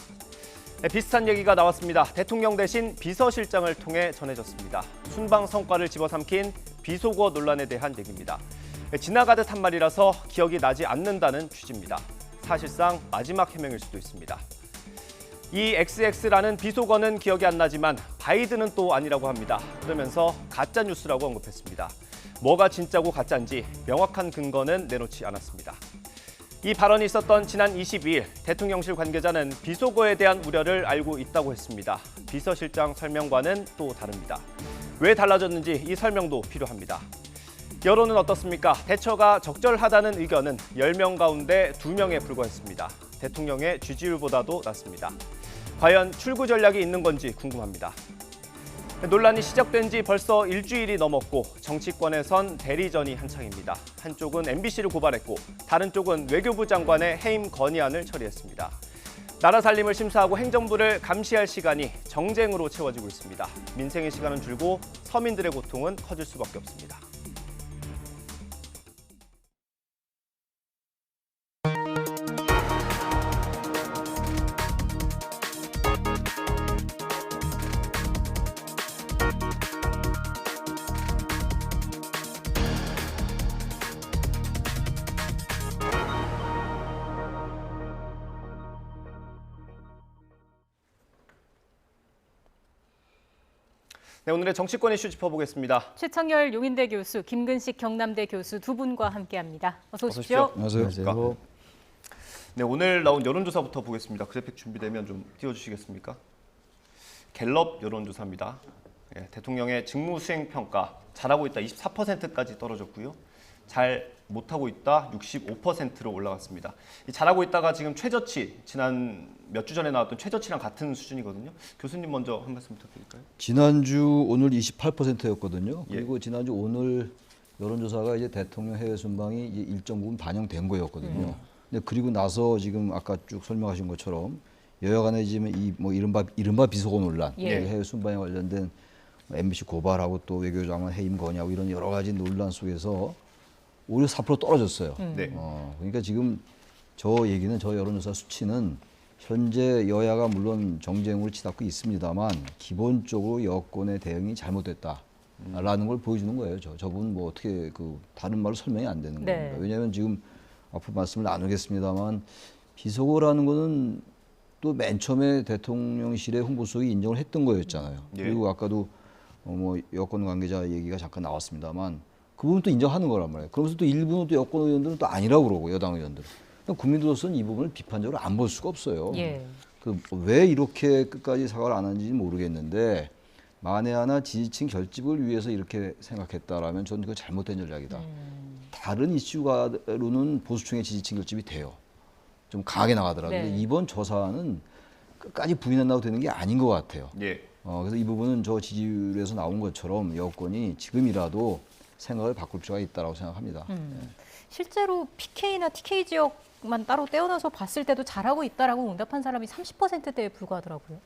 비슷한 얘기가 나왔습니다. 대통령 대신 비서실장을 통해 전해졌습니다. 순방 성과를 집어삼킨 비속어 논란에 대한 얘기입니다. 지나가듯 한 말이라서 기억이 나지 않는다는 취지입니다. 사실상 마지막 해명일 수도 있습니다. 이 XX라는 비속어는 기억이 안 나지만 바이든은 또 아니라고 합니다. 그러면서 가짜 뉴스라고 언급했습니다. 뭐가 진짜고 가짜인지 명확한 근거는 내놓지 않았습니다. 이 발언이 있었던 지난 22일 대통령실 관계자는 비속어에 대한 우려를 알고 있다고 했습니다. 비서실장 설명과는 또 다릅니다. 왜 달라졌는지 이 설명도 필요합니다. 여론은 어떻습니까? 대처가 적절하다는 의견은 10명 가운데 2명에 불과했습니다. 대통령의 지지율보다도 낮습니다. 과연 출구 전략이 있는 건지 궁금합니다. 논란이 시작된 지 벌써 일주일이 넘었고 정치권에선 대리전이 한창입니다. 한쪽은 MBC를 고발했고 다른 쪽은 외교부 장관의 해임 건의안을 처리했습니다. 나라 살림을 심사하고 행정부를 감시할 시간이 정쟁으로 채워지고 있습니다. 민생의 시간은 줄고 서민들의 고통은 커질 수밖에 없습니다. 네, 오늘의 정치권 이슈 짚어보겠습니다. 최창열 용인대 교수, 김근식 경남대 교수 두 분과 함께합니다. 어서 오십시오. 안녕하세요. 네, 오늘 나온 여론조사부터 보겠습니다. 그래픽 준비되면 좀 띄워주시겠습니까? 갤럽 여론조사입니다. 네, 대통령의 직무수행평가 잘하고 있다 24%까지 떨어졌고요. 잘 못하고 있다 65%로 올라갔습니다. 이 잘하고 있다가 지금 최저치, 지난 몇 주 전에 나왔던 최저치랑 같은 수준이거든요. 교수님 먼저 한 말씀 부탁드릴까요? 지난주 오늘 28%였거든요. 그리고 지난주 오늘 여론조사가 이제 대통령 해외 순방이 이제 일정 부분 반영된 거였거든요. 근데 그리고 나서 지금 아까 쭉 설명하신 것처럼 여야간에 지금 이 뭐 이른바 비속어 논란, 해외 순방에 관련된 MBC 고발하고 또 외교장관 해임 건의하고 이런 여러 가지 논란 속에서 오히려 4% 떨어졌어요. 네. 그러니까 지금 저 여론조사 수치는 현재 여야가 물론 정쟁으로 치닫고 있습니다만 기본적으로 여권의 대응이 잘못됐다라는 걸 보여주는 거예요. 저분 뭐 어떻게 다른 말로 설명이 안 되는 네. 겁니다. 왜냐하면 지금 앞으로 말씀을 나누겠습니다만 비서고라는 거는 또 맨 처음에 대통령실의 홍보수석이 인정을 했던 거였잖아요. 예. 그리고 아까도 뭐 여권 관계자 얘기가 잠깐 나왔습니다만 그 부분 또 인정하는 거란 말이에요. 그러면서 또 일부는 또 여권 의원들은 또 아니라고 그러고 여당 의원들은. 국민들로서는 이 부분을 비판적으로 안 볼 수가 없어요. 예. 왜 이렇게 끝까지 사과를 안 하는지 모르겠는데 만에 하나 지지층 결집을 위해서 이렇게 생각했다라면 저는 그거 잘못된 전략이다. 다른 이슈가로는 보수층의 지지층 결집이 돼요. 좀 강하게 나가더라고요. 네. 근데 이번 조사는 끝까지 부인한다고 되는 게 아닌 것 같아요. 예. 그래서 이 부분은 저 지지율에서 나온 것처럼 여권이 지금이라도 생각을 바꿀 필요가 있다고 생각합니다. 실제로 PK나 TK 지역만 따로 떼어놔서 봤을 때도 잘하고 있다라고 응답한 사람이 30%대에 불과하더라고요.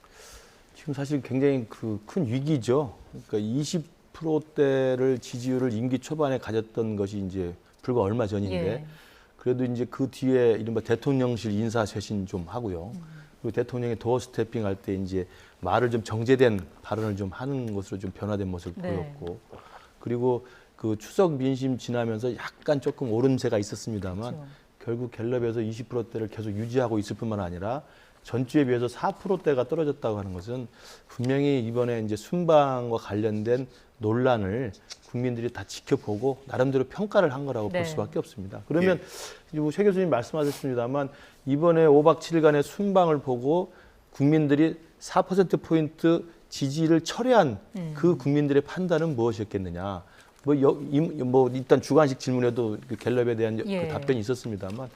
지금 사실 굉장히 큰 위기죠. 그러니까 20%대를 지지율을 임기 초반에 가졌던 것이 이제 불과 얼마 전인데 예. 그래도 이제 그 뒤에 이른바 대통령실 인사 쇄신 좀 하고요. 그리고 대통령이 도어 스태핑 할 때 이제 말을 좀 정제된 발언을 좀 하는 것으로 좀 변화된 모습을 네. 보였고 그리고 그 추석 민심 지나면서 약간 조금 오름세가 있었습니다만 그렇죠. 결국 갤럽에서 20%대를 계속 유지하고 있을 뿐만 아니라 전주에 비해서 4%대가 떨어졌다고 하는 것은 분명히 이번에 이제 순방과 관련된 논란을 국민들이 다 지켜보고 나름대로 평가를 한 거라고 네. 볼 수밖에 없습니다. 그러면 최 교수님 말씀하셨습니다만 이번에 5박 7일간의 순방을 보고 국민들이 4%포인트 지지를 철회한 그 국민들의 판단은 무엇이었겠느냐. 뭐 일단 주관식 질문에도 그 갤럽에 대한 예. 그 답변이 있었습니다만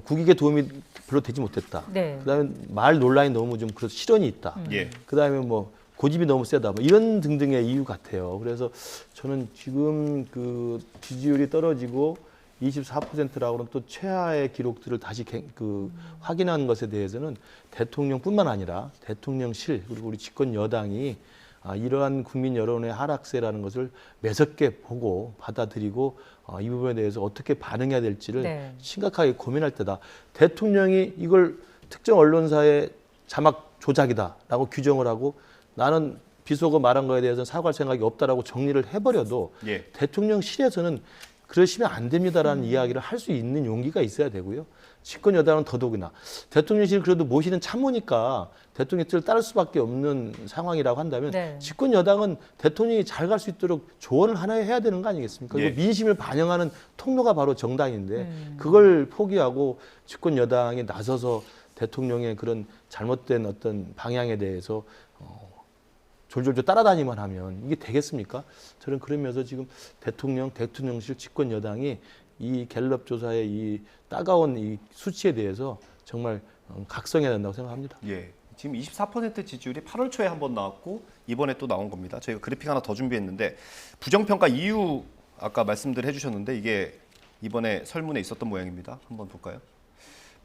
국익에 도움이 별로 되지 못했다. 네. 그다음에 말 논란이 너무 좀 그래서 실언이 있다. 예. 그다음에 뭐 고집이 너무 세다. 뭐 이런 등등의 이유 같아요. 그래서 저는 지금 그 지지율이 떨어지고 24%라고 하는 또 최하의 기록들을 다시 확인한 것에 대해서는 대통령뿐만 아니라 대통령실 그리고 우리 집권 여당이 이러한 국민 여론의 하락세라는 것을 매섭게 보고 받아들이고 이 부분에 대해서 어떻게 반응해야 될지를 네. 심각하게 고민할 때다. 대통령이 이걸 특정 언론사의 자막 조작이다라고 규정을 하고 나는 비속어 말한 거에 대해서는 사과할 생각이 없다라고 정리를 해버려도 예. 대통령실에서는 그러시면 안 됩니다라는 이야기를 할 수 있는 용기가 있어야 되고요. 집권 여당은 더더구나. 대통령실 그래도 모시는 참모니까 대통령 뜻을 따를 수밖에 없는 상황이라고 한다면 네. 집권 여당은 대통령이 잘 갈 수 있도록 조언을 하나 해야 되는 거 아니겠습니까? 예. 그리고 민심을 반영하는 통로가 바로 정당인데 그걸 포기하고 집권 여당이 나서서 대통령의 그런 잘못된 어떤 방향에 대해서 졸졸졸 따라다니만 하면 이게 되겠습니까? 저는 그러면서 지금 대통령실 집권 여당이 이 갤럽 조사의 이 따가운 이 수치에 대해서 정말 각성해야 된다고 생각합니다. 예. 지금 24% 지지율이 8월 초에 한번 나왔고 이번에 또 나온 겁니다. 저희가 그래픽 하나 더 준비했는데 부정평가 이유 아까 말씀들 해주셨는데 이게 이번에 설문에 있었던 모양입니다. 한번 볼까요?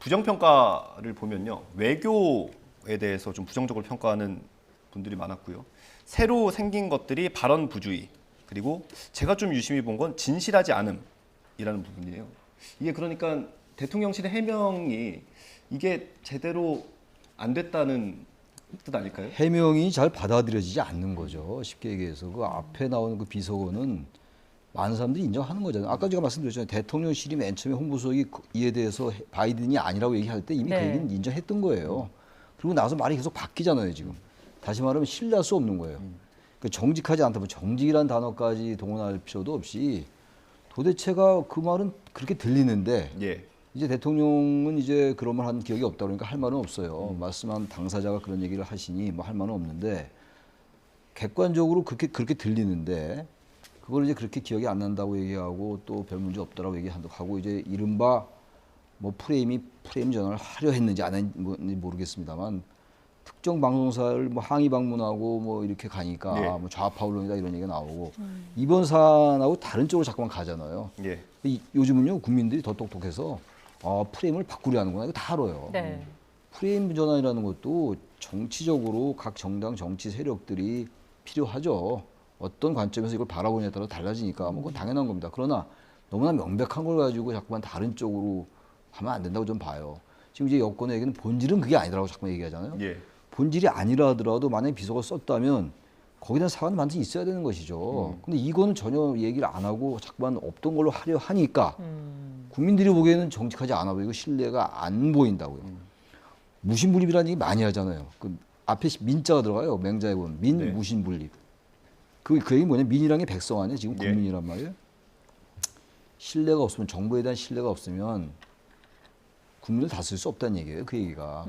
부정평가를 보면요. 외교에 대해서 좀 부정적으로 평가하는 분들이 많았고요. 새로 생긴 것들이 발언 부주의 그리고 제가 좀 유심히 본 건 진실하지 않음이라는 부분이에요. 이게 그러니까 대통령실의 해명이 이게 제대로 안 됐다는 뜻 아닐까요? 해명이 잘 받아들여지지 않는 거죠. 쉽게 얘기해서 그 앞에 나오는 그 비서고는 많은 사람들이 인정하는 거잖아요. 아까 제가 말씀드렸잖아요. 대통령실이 맨 처음에 홍보수석이 이에 대해서 바이든이 아니라고 얘기할 때 이미 네. 그 얘기는 인정했던 거예요. 그리고 나서 말이 계속 바뀌잖아요, 지금. 다시 말하면 신뢰할 수 없는 거예요. 그 정직하지 않다면 정직이라는 단어까지 동원할 필요도 없이 도대체가 그 말은 그렇게 들리는데 예. 이제 대통령은 이제 그런 말 한 기억이 없다 그러니까 할 말은 없어요. 말씀한 당사자가 그런 얘기를 하시니 뭐 할 말은 없는데 객관적으로 그렇게 들리는데 그걸 이제 그렇게 기억이 안 난다고 얘기하고 또 별 문제 없다라고 얘기하고 이제 이른바 뭐 프레임 전환을 하려 했는지 안 했는지 모르겠습니다만 특정 방송사를 뭐 항의 방문하고 뭐 이렇게 가니까 예. 뭐 좌파 언론이다 이런 얘기가 나오고 이번 사안하고 다른 쪽으로 자꾸만 가잖아요. 예. 요즘은요 국민들이 더 똑똑해서 프레임을 바꾸려 하는구나 이거 다 알아요. 네. 프레임 전환이라는 것도 정치적으로 각 정당 정치 세력들이 필요하죠. 어떤 관점에서 이걸 바라보냐에 따라 달라지니까 뭐 그건 당연한 겁니다. 그러나 너무나 명백한 걸 가지고 자꾸만 다른 쪽으로 하면 안 된다고 좀 봐요. 지금 이제 여권의 얘기는 본질은 그게 아니라고 자꾸만 얘기하잖아요. 예. 본질이 아니라 하더라도 만약에 비서가 썼다면 거기에 대한 사과는 반드시 있어야 되는 것이죠. 근데 이거는 전혀 얘기를 안 하고 자꾸만 없던 걸로 하려 하니까 국민들이 보기에는 정직하지 않아 보이고 신뢰가 안 보인다고요. 무신분립이라는 얘기 많이 하잖아요. 그 앞에 민자가 들어가요. 맹자에 보면 민, 네. 무신분립. 그 얘기 뭐냐? 민이란 게 백성 아니에요? 지금 국민이란 말이에요. 신뢰가 없으면 정부에 대한 신뢰가 없으면 국민을 다스릴 수 없다는 얘기예요. 그 얘기가.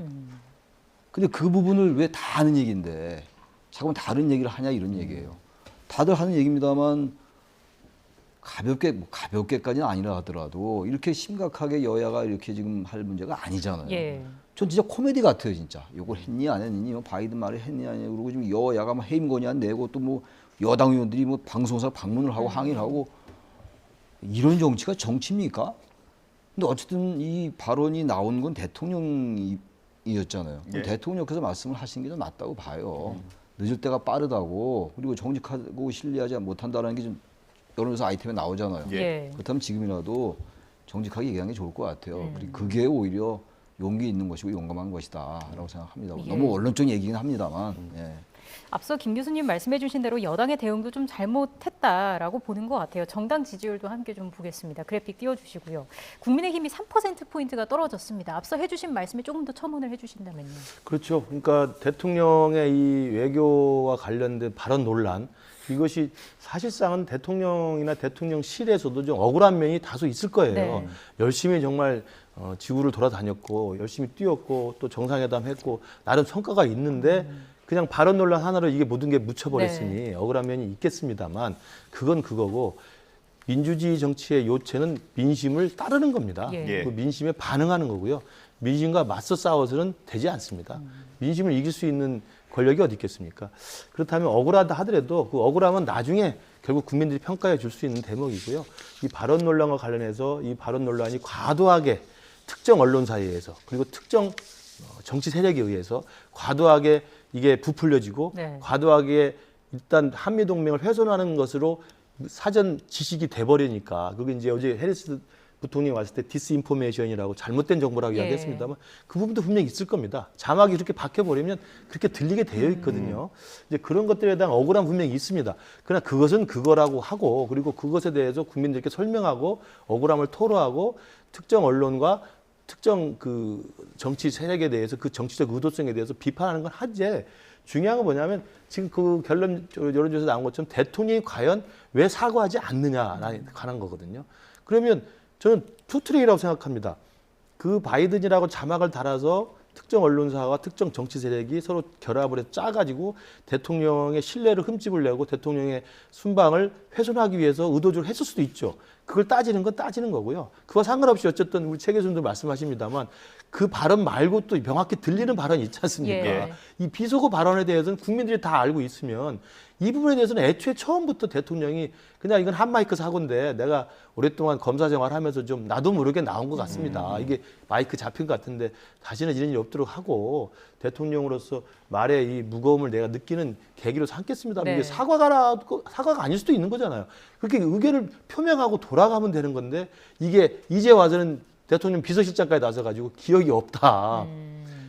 근데 그 부분을 왜 다 아는 얘기인데 자꾸 다른 얘기를 하냐 이런 얘기예요. 다들 하는 얘기입니다만 가볍게까지는 아니라 하더라도 이렇게 심각하게 여야가 이렇게 지금 할 문제가 아니잖아요. 예. 전 진짜 코미디 같아요, 진짜. 이걸 했니 안 했니, 뭐 바이든 말을 했니 안 했니, 그리고 지금 여야가 막 해임 건의안 내고 또 뭐 여당 의원들이 뭐 방송사 방문을 하고 항의를 하고 이런 정치가 정치입니까? 근데 어쨌든 이 발언이 나온 건 대통령이었잖아요. 예. 대통령께서 말씀을 하신 게 좀 맞다고 봐요. 늦을 때가 빠르다고 그리고 정직하고 신뢰하지 못한다는 게 좀 여론조사 아이템에 나오잖아요. 예. 그렇다면 지금이라도 정직하게 얘기하는 게 좋을 것 같아요. 그리고 그게 오히려 용기 있는 것이고 용감한 것이다라고 생각합니다. 예. 너무 언론적인 얘기긴 합니다만. 예. 앞서 김 교수님 말씀해 주신 대로 여당의 대응도 좀 잘못했다라고 보는 것 같아요. 정당 지지율도 함께 좀 보겠습니다. 그래픽 띄워주시고요. 국민의힘이 3%포인트가 떨어졌습니다. 앞서 해주신 말씀에 조금 더 첨언을 해주신다면요. 그렇죠. 그러니까 대통령의 이 외교와 관련된 발언 논란 이것이 사실상은 대통령이나 대통령실에서도 좀 억울한 면이 다소 있을 거예요. 네. 열심히 정말 지구를 돌아다녔고 열심히 뛰었고 또 정상회담 했고 나름 성과가 있는데 그냥 발언 논란 하나로 이게 모든 게 묻혀버렸으니 네. 억울한 면이 있겠습니다만 그건 그거고 민주주의 정치의 요체는 민심을 따르는 겁니다. 예. 그 민심에 반응하는 거고요. 민심과 맞서 싸워서는 되지 않습니다. 민심을 이길 수 있는 권력이 어디 있겠습니까? 그렇다면 억울하다 하더라도 그 억울함은 나중에 결국 국민들이 평가해 줄 수 있는 대목이고요. 이 발언 논란과 관련해서 이 발언 논란이 과도하게 특정 언론사에 의해서 그리고 특정 정치 세력에 의해서 과도하게 이게 부풀려지고 네. 과도하게 일단 한미동맹을 훼손하는 것으로 사전 지식이 돼버리니까 그게 이제 어제 해리스 부통령이 왔을 때 디스인포메이션이라고 잘못된 정보라고 예. 이야기했습니다만 그 부분도 분명히 있을 겁니다. 자막이 이렇게 박혀버리면 그렇게 들리게 되어 있거든요. 이제 그런 것들에 대한 억울함 분명히 있습니다. 그러나 그것은 그거라고 하고 그리고 그것에 대해서 국민들께 설명하고 억울함을 토로하고 특정 언론과 특정 그 정치 세력에 대해서 그 정치적 의도성에 대해서 비판하는 건 하지. 중요한 건 뭐냐면 지금 그 결론 여론조사에서 나온 것처럼 대통령이 과연 왜 사과하지 않느냐에 관한 거거든요. 그러면 저는 투트레이라고 생각합니다. 그 바이든이라고 자막을 달아서 특정 언론사와 특정 정치 세력이 서로 결합을 해서 짜가지고 대통령의 신뢰를 흠집으려고 대통령의 순방을 훼손하기 위해서 의도적으로 했을 수도 있죠. 그걸 따지는 건 따지는 거고요. 그와 상관없이 어쨌든 우리 최 교수님도 말씀하십니다만 그 발언 말고 또 명확히 들리는 발언이 있지 않습니까? 예. 이 비속어 발언에 대해서는 국민들이 다 알고 있으면 이 부분에 대해서는 애초에 처음부터 대통령이 그냥 이건 한마이크 사고인데 내가 오랫동안 검사 생활하면서 좀 나도 모르게 나온 것 같습니다. 이게 마이크 잡힌 것 같은데 다시는 이런 일이 없도록 하고 대통령으로서 말의 이 무거움을 내가 느끼는 계기로 삼겠습니다. 네. 이게 사과가 아닐 수도 있는 거잖아요. 그렇게 의견을 표명하고 돌아가면 되는 건데 이게 이제 와서는 대통령 비서실장까지 나서가지고 기억이 없다.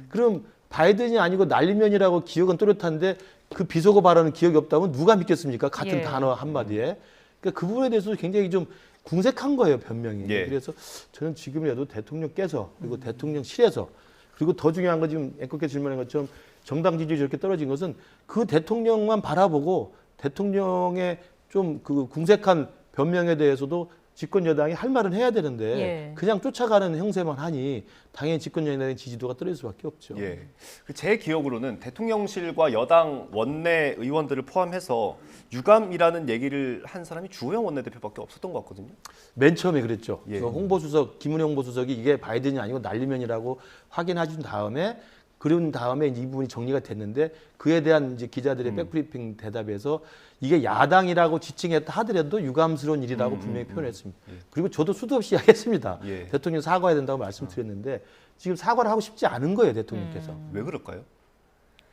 그럼 바이든이 아니고 날리면이라고 기억은 또렷한데 그 비속어 발언은 기억이 없다면 누가 믿겠습니까? 같은 예. 단어 한마디에. 그러니까 그 부분에 대해서도 굉장히 좀 궁색한 거예요, 변명이. 예. 그래서 저는 지금이라도 대통령께서 그리고 대통령실에서 그리고 더 중요한 건 지금 앵커께 질문한 것처럼 정당 지지율이 저렇게 떨어진 것은 그 대통령만 바라보고 대통령의 좀 그 궁색한 변명에 대해서도 집권 여당이 할 말은 해야 되는데 예. 그냥 쫓아가는 형세만 하니 당연히 집권 여당의 지지도가 떨어질 수밖에 없죠. 예. 제 기억으로는 대통령실과 여당 원내 의원들을 포함해서 유감이라는 얘기를 한 사람이 주호영 원내대표밖에 없었던 것 같거든요. 맨 처음에 그랬죠. 예. 그 홍보수석 김은혜 홍보수석이 이게 바이든이 아니고 날리면이라고 확인해 준 다음에 그런 다음에 이 부분이 정리가 됐는데 그에 대한 이제 기자들의 백브리핑 대답에서 이게 야당이라고 지칭했다 하더라도 유감스러운 일이라고 분명히 표현했습니다. 그리고 저도 수도 없이 이야기했습니다. 예. 대통령 사과해야 된다고 말씀드렸는데 지금 사과를 하고 싶지 않은 거예요, 대통령께서. 왜 그럴까요?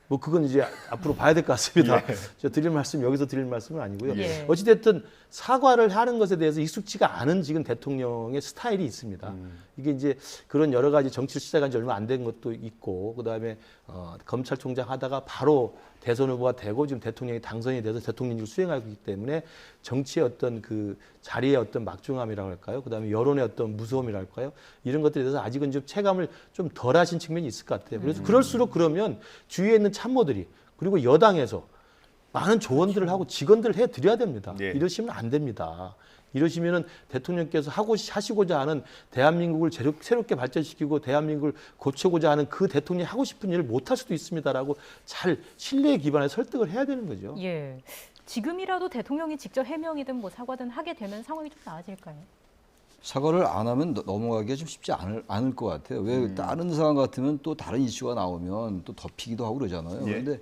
뭐 그건 이제 앞으로 봐야 될 것 같습니다. 예. 저 드릴 말씀 여기서 드릴 말씀은 아니고요. 예. 어찌됐든 사과를 하는 것에 대해서 익숙지가 않은 지금 대통령의 스타일이 있습니다. 이게 이제 그런 여러 가지 정치를 시작한 지 얼마 안 된 것도 있고, 그다음에 검찰총장 하다가 바로 대선 후보가 되고 지금 대통령이 당선이 돼서 대통령직을 수행하고 있기 때문에 정치의 어떤 그 자리의 어떤 막중함이라고 할까요? 그다음에 여론의 어떤 무서움이라고 할까요? 이런 것들에 대해서 아직은 좀 체감을 좀 덜하신 측면이 있을 것 같아요. 그래서 그럴수록 그러면 주위에 있는 참모들이 그리고 여당에서 많은 조언들을 하고 직언들을 해드려야 됩니다. 네. 이러시면 안 됩니다. 이러시면은 대통령께서 하시고자 하는 대한민국을 새롭게 발전시키고 대한민국을 고치고자 하는 그 대통령이 하고 싶은 일을 못할 수도 있습니다라고 잘 신뢰에 기반해 설득을 해야 되는 거죠. 예. 지금이라도 대통령이 직접 해명이든 뭐 사과든 하게 되면 상황이 좀 나아질까요? 사과를 안 하면 넘어가기가 좀 쉽지 않을 것 같아요. 왜 다른 상황 같으면 또 다른 이슈가 나오면 또 덮이기도 하고 그러잖아요. 예. 그런데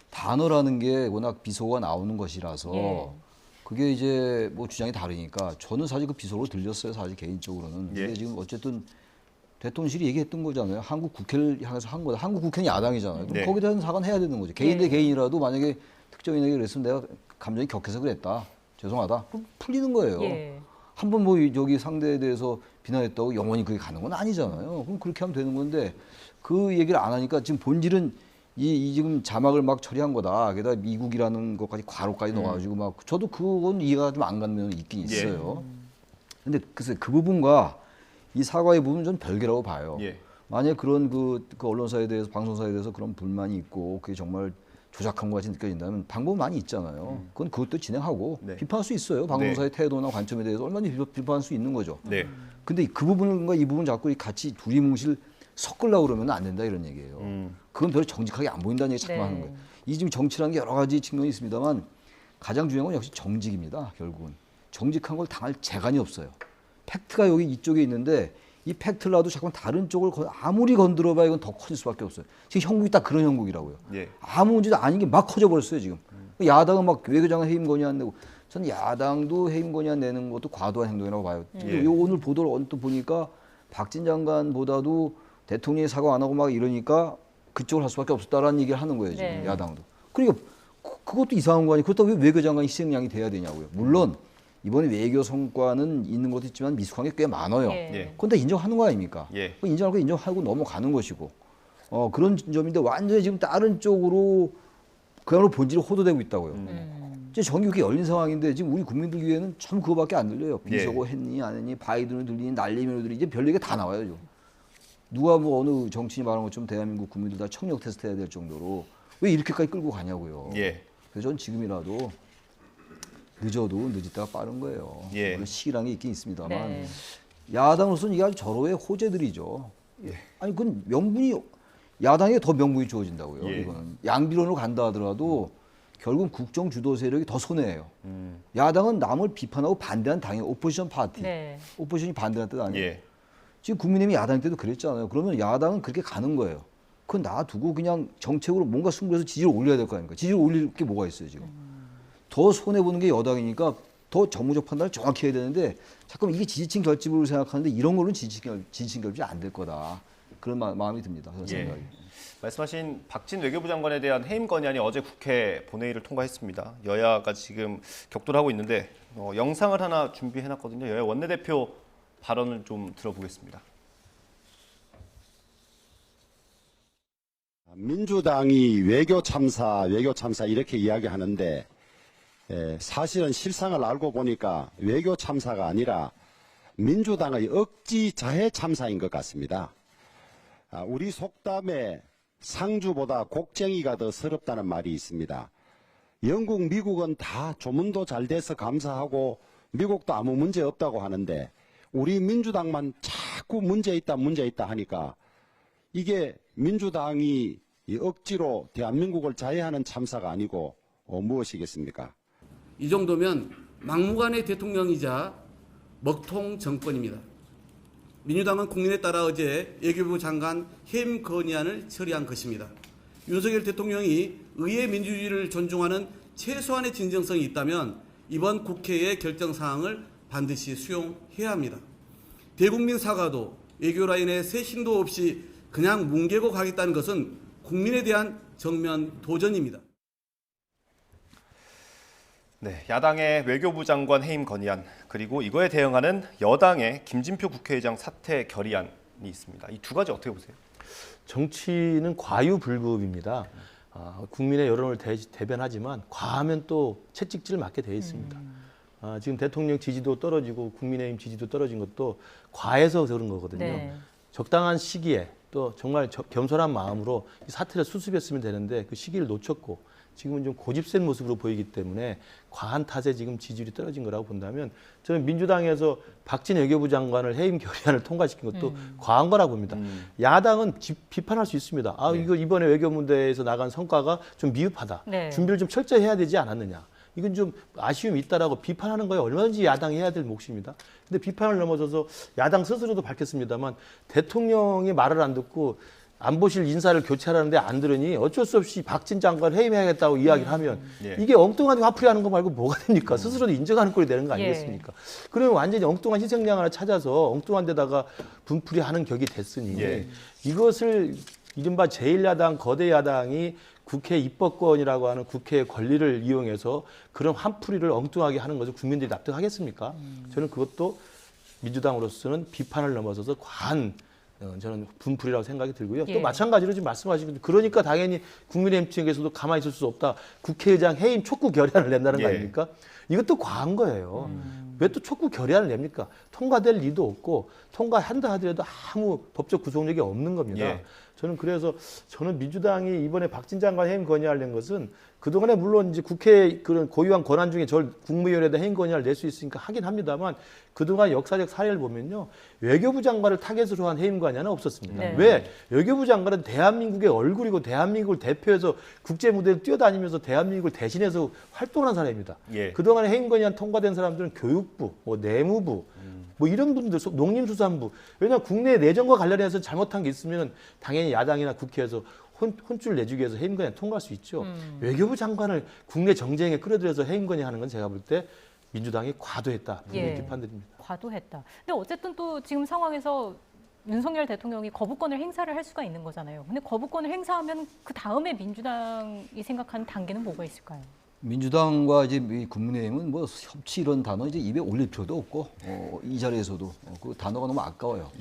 단어라는 게 워낙 비속어가 나오는 것이라서 예. 그게 이제 뭐 주장이 다르니까 저는 사실 그 비속어로 들렸어요. 사실 개인적으로는. 예. 근데 지금 어쨌든 대통령실이 얘기했던 거잖아요. 한국 국회를 향해서 한 거다. 한국 국회는 야당이잖아요. 그럼 네. 거기에 대한 사과는 해야 되는 거죠. 개인 대 예. 개인이라도 만약에 특정인에게 그랬으면 내가 감정이 격해서 그랬다. 죄송하다. 그럼 풀리는 거예요. 예. 한번 뭐 저기 상대에 대해서 비난했다고 영원히 그게 가는 건 아니잖아요. 그럼 그렇게 하면 되는 건데 그 얘기를 안 하니까 지금 본질은 이 지금 자막을 막 처리한 거다. 게다가 미국이라는 것까지 괄호까지 넣어가지고 막 저도 그건 이해가 좀 안 가는 면이 있긴 있어요. 근데 글쎄 그 부분과 이 사과의 부분은 좀 별개라고 봐요. 예. 만약 그런 그 언론사에 대해서 방송사에 대해서 그런 불만이 있고 그게 정말 조작한 것 같이 느껴진다면 방법은 많이 있잖아요. 그건 그것도 진행하고 네. 비판할 수 있어요. 방송사의 태도나 관점에 대해서 얼마나 비판할 수 있는 거죠. 네. 근데 그 부분과 이 부분 자꾸 같이 두리뭉실 섞으려고 그러면 안 된다 이런 얘기예요. 그건 별로 정직하게 안 보인다는 얘기 자꾸 하는 거예요. 이 지금 정치라는 게 여러 가지 측면이 있습니다만 가장 중요한 건 역시 정직입니다. 결국은. 정직한 걸 당할 재간이 없어요. 팩트가 여기 이쪽에 있는데 이 팩트라도 자꾸 다른 쪽을 아무리 건드려봐야 이건 더 커질 수밖에 없어요. 지금 형국이 딱 그런 형국이라고요. 예. 아무 문제도 아닌 게 막 커져버렸어요 지금. 야당은 막 외교장관 해임 건의 안 내고 저는 야당도 해임 건의 안 내는 것도 과도한 행동이라고 봐요. 예. 요 오늘 보도를 언뜻 보니까 박진 장관보다도 대통령이 사과 안 하고 막 이러니까 그쪽을 할 수밖에 없었다라는 얘기를 하는 거예요 지금 네. 야당도. 그러니까 그것도 이상한 거 아니에요. 그렇다고 왜 외교장관 희생양이 돼야 되냐고요. 물론 이번에 외교 성과는 있는 것도 있지만 미숙한 게 꽤 많아요. 예. 그건 다 인정하는 거 아닙니까? 예. 인정하고 인정하고 넘어가는 것이고 그런 점인데 완전히 지금 다른 쪽으로 그야말로 본질이 호도되고 있다고요. 이제 정규국이 열린 상황인데 지금 우리 국민들 귀에는 참 그거밖에 안 들려요. 비서고 했니 안 했니 바이든을 들리니 난리면을 들리니 이제 별 얘기 다 나와요. 지금. 누가 뭐 어느 정치인이 말한 것처럼 대한민국 국민들 다 청력 테스트 해야 될 정도로 왜 이렇게까지 끌고 가냐고요. 예. 그래서 전 지금이라도 늦어도 늦었다가 빠른 거예요. 예. 물론 시기란 게 있긴 있습니다만 네. 야당으로서는 이게 아주 절호의 호재들이죠. 아니 그건 명분이 야당에 더 명분이 주어진다고요. 예. 이거는 양비론으로 간다 하더라도 결국 국정 주도 세력이 더 손해예요. 야당은 남을 비판하고 반대한 당의 오포지션 파티. 네. 오포지션이 반대하는 뜻 아니에요. 예. 지금 국민의힘이 야당 때도 그랬잖아요. 그러면 야당은 그렇게 가는 거예요. 그건 놔두고 그냥 정책으로 뭔가 승부해서 지지를 올려야 될 거 아닙니까? 지지를 올릴 게 뭐가 있어요 지금. 더 손해보는 게 여당이니까 더 정무적 판단을 정확히 해야 되는데 잠깐 이게 지지층 결집으로 생각하는데 이런 걸로는 지지층 결집이 안 될 거다. 그런 마음이 듭니다. 그런 생각이. 말씀하신 박진 외교부 장관에 대한 해임 건의안이 어제 국회 본회의를 통과했습니다. 여야가 지금 격돌을 하고 있는데 영상을 하나 준비해놨거든요. 여야 원내대표 발언을 좀 들어보겠습니다. 민주당이 외교 참사 이렇게 이야기하는데 사실은 실상을 알고 보니까 외교 참사가 아니라 민주당의 억지 자해 참사인 것 같습니다. 우리 속담에 상주보다 곡쟁이가 더 서럽다는 말이 있습니다. 영국, 미국은 다 조문도 잘 돼서 감사하고 미국도 아무 문제 없다고 하는데 우리 민주당만 자꾸 문제 있다 하니까 이게 민주당이 억지로 대한민국을 자해하는 참사가 아니고 무엇이겠습니까? 이 정도면 막무가내 대통령이자 먹통 정권입니다. 민주당은 국민에 따라 어제 외교부 장관 해임 건의안을 처리한 것입니다. 윤석열 대통령이 의회 민주주의를 존중하는 최소한의 진정성이 있다면 이번 국회의 결정사항을 반드시 수용해야 합니다. 대국민 사과도 외교 라인에 새 신도 없이 그냥 뭉개고 가겠다는 것은 국민에 대한 정면 도전입니다. 네, 야당의 외교부 장관 해임 건의안, 그리고 이거에 대응하는 여당의 김진표 국회의장 사퇴 결의안이 있습니다. 이 두 가지 어떻게 보세요? 정치는 과유불급입니다. 국민의 여론을 대변하지만 과하면 또 채찍질을 맞게 되어 있습니다. 지금 대통령 지지도 떨어지고 국민의힘 지지도 떨어진 것도 과해서 그런 거거든요. 네. 적당한 시기에 또 정말 겸손한 마음으로 이 사태를 수습했으면 되는데 그 시기를 놓쳤고 지금은 좀 고집센 모습으로 보이기 때문에 과한 탓에 지금 지지율이 떨어진 거라고 본다면 저는 민주당에서 박진 외교부 장관을 해임 결의안을 통과시킨 것도 과한 거라고 봅니다. 야당은 비판할 수 있습니다. 이거 이번에 외교 문제에서 나간 성과가 좀 미흡하다. 네. 준비를 좀 철저히 해야 되지 않았느냐. 이건 좀 아쉬움이 있다라고 비판하는 거에 얼마든지 야당이 해야 될 몫입니다. 근데 비판을 넘어서서 야당 스스로도 밝혔습니다만 대통령이 말을 안 듣고 안보실 인사를 교체하라는데 안 들으니 어쩔 수 없이 박진 장관 해임해야겠다고 이야기를 하면 이게 엉뚱한 화풀이 하는 거 말고 뭐가 됩니까? 스스로도 인정하는 꼴이 되는 거 아니겠습니까? 그러면 완전히 엉뚱한 희생양 하나 찾아서 엉뚱한 데다가 분풀이 하는 격이 됐으니 이것을 이른바 제1야당, 거대 야당이 국회 입법권이라고 하는 국회의 권리를 이용해서 그런 한풀이를 엉뚱하게 하는 것을 국민들이 납득하겠습니까? 저는 그것도 민주당으로서는 비판을 넘어서서 과한 저는 분풀이라고 생각이 들고요. 또 마찬가지로 지금 말씀하신 그러니까 당연히 국민의힘 측에서도 가만히 있을 수 없다. 국회의장 해임 촉구 결의안을 낸다는 거 아닙니까? 이것도 과한 거예요. 왜 또 촉구 결의안을 냅니까? 통과될 리도 없고 통과한다 하더라도 아무 법적 구속력이 없는 겁니다. 저는 민주당이 이번에 박진 장관 해임 건의안을 낸 것은 그동안에 물론 이제 국회 그런 고유한 권한 중에 국무위원회에다 해임 건의안을 낼 수 있으니까 하긴 합니다만 그동안 역사적 사례를 보면요. 외교부 장관을 타겟으로 한 해임 건의안은 없었습니다. 네. 왜? 외교부 장관은 대한민국의 얼굴이고 대한민국을 대표해서 국제 무대를 뛰어다니면서 대한민국을 대신해서 활동하는 사람입니다. 그동안에 해임 건의안 통과된 사람들은 교육부, 내무부, 이런 분들, 농림수산부. 왜냐하면 국내 내정과 관련해서 잘못한 게 있으면 당연히 야당이나 국회에서 혼쭐 내주기 위해서 해임 건의안 통과할 수 있죠. 외교부 장관을 국내 정쟁에 끌어들여서 해임 건의하는 건 제가 볼 때 민주당이 과도했다. 이런 비판드립니다. 과도했다. 근데 어쨌든 또 지금 상황에서 윤석열 대통령이 거부권을 행사를 할 수가 있는 거잖아요. 근데 거부권을 행사하면 그 다음에 민주당이 생각하는 단계는 뭐가 있을까요? 민주당과 이제 국민의힘은 뭐 협치 이런 단어 이제 입에 올릴 필요도 없고 이 자리에서도 그 단어가 너무 아까워요.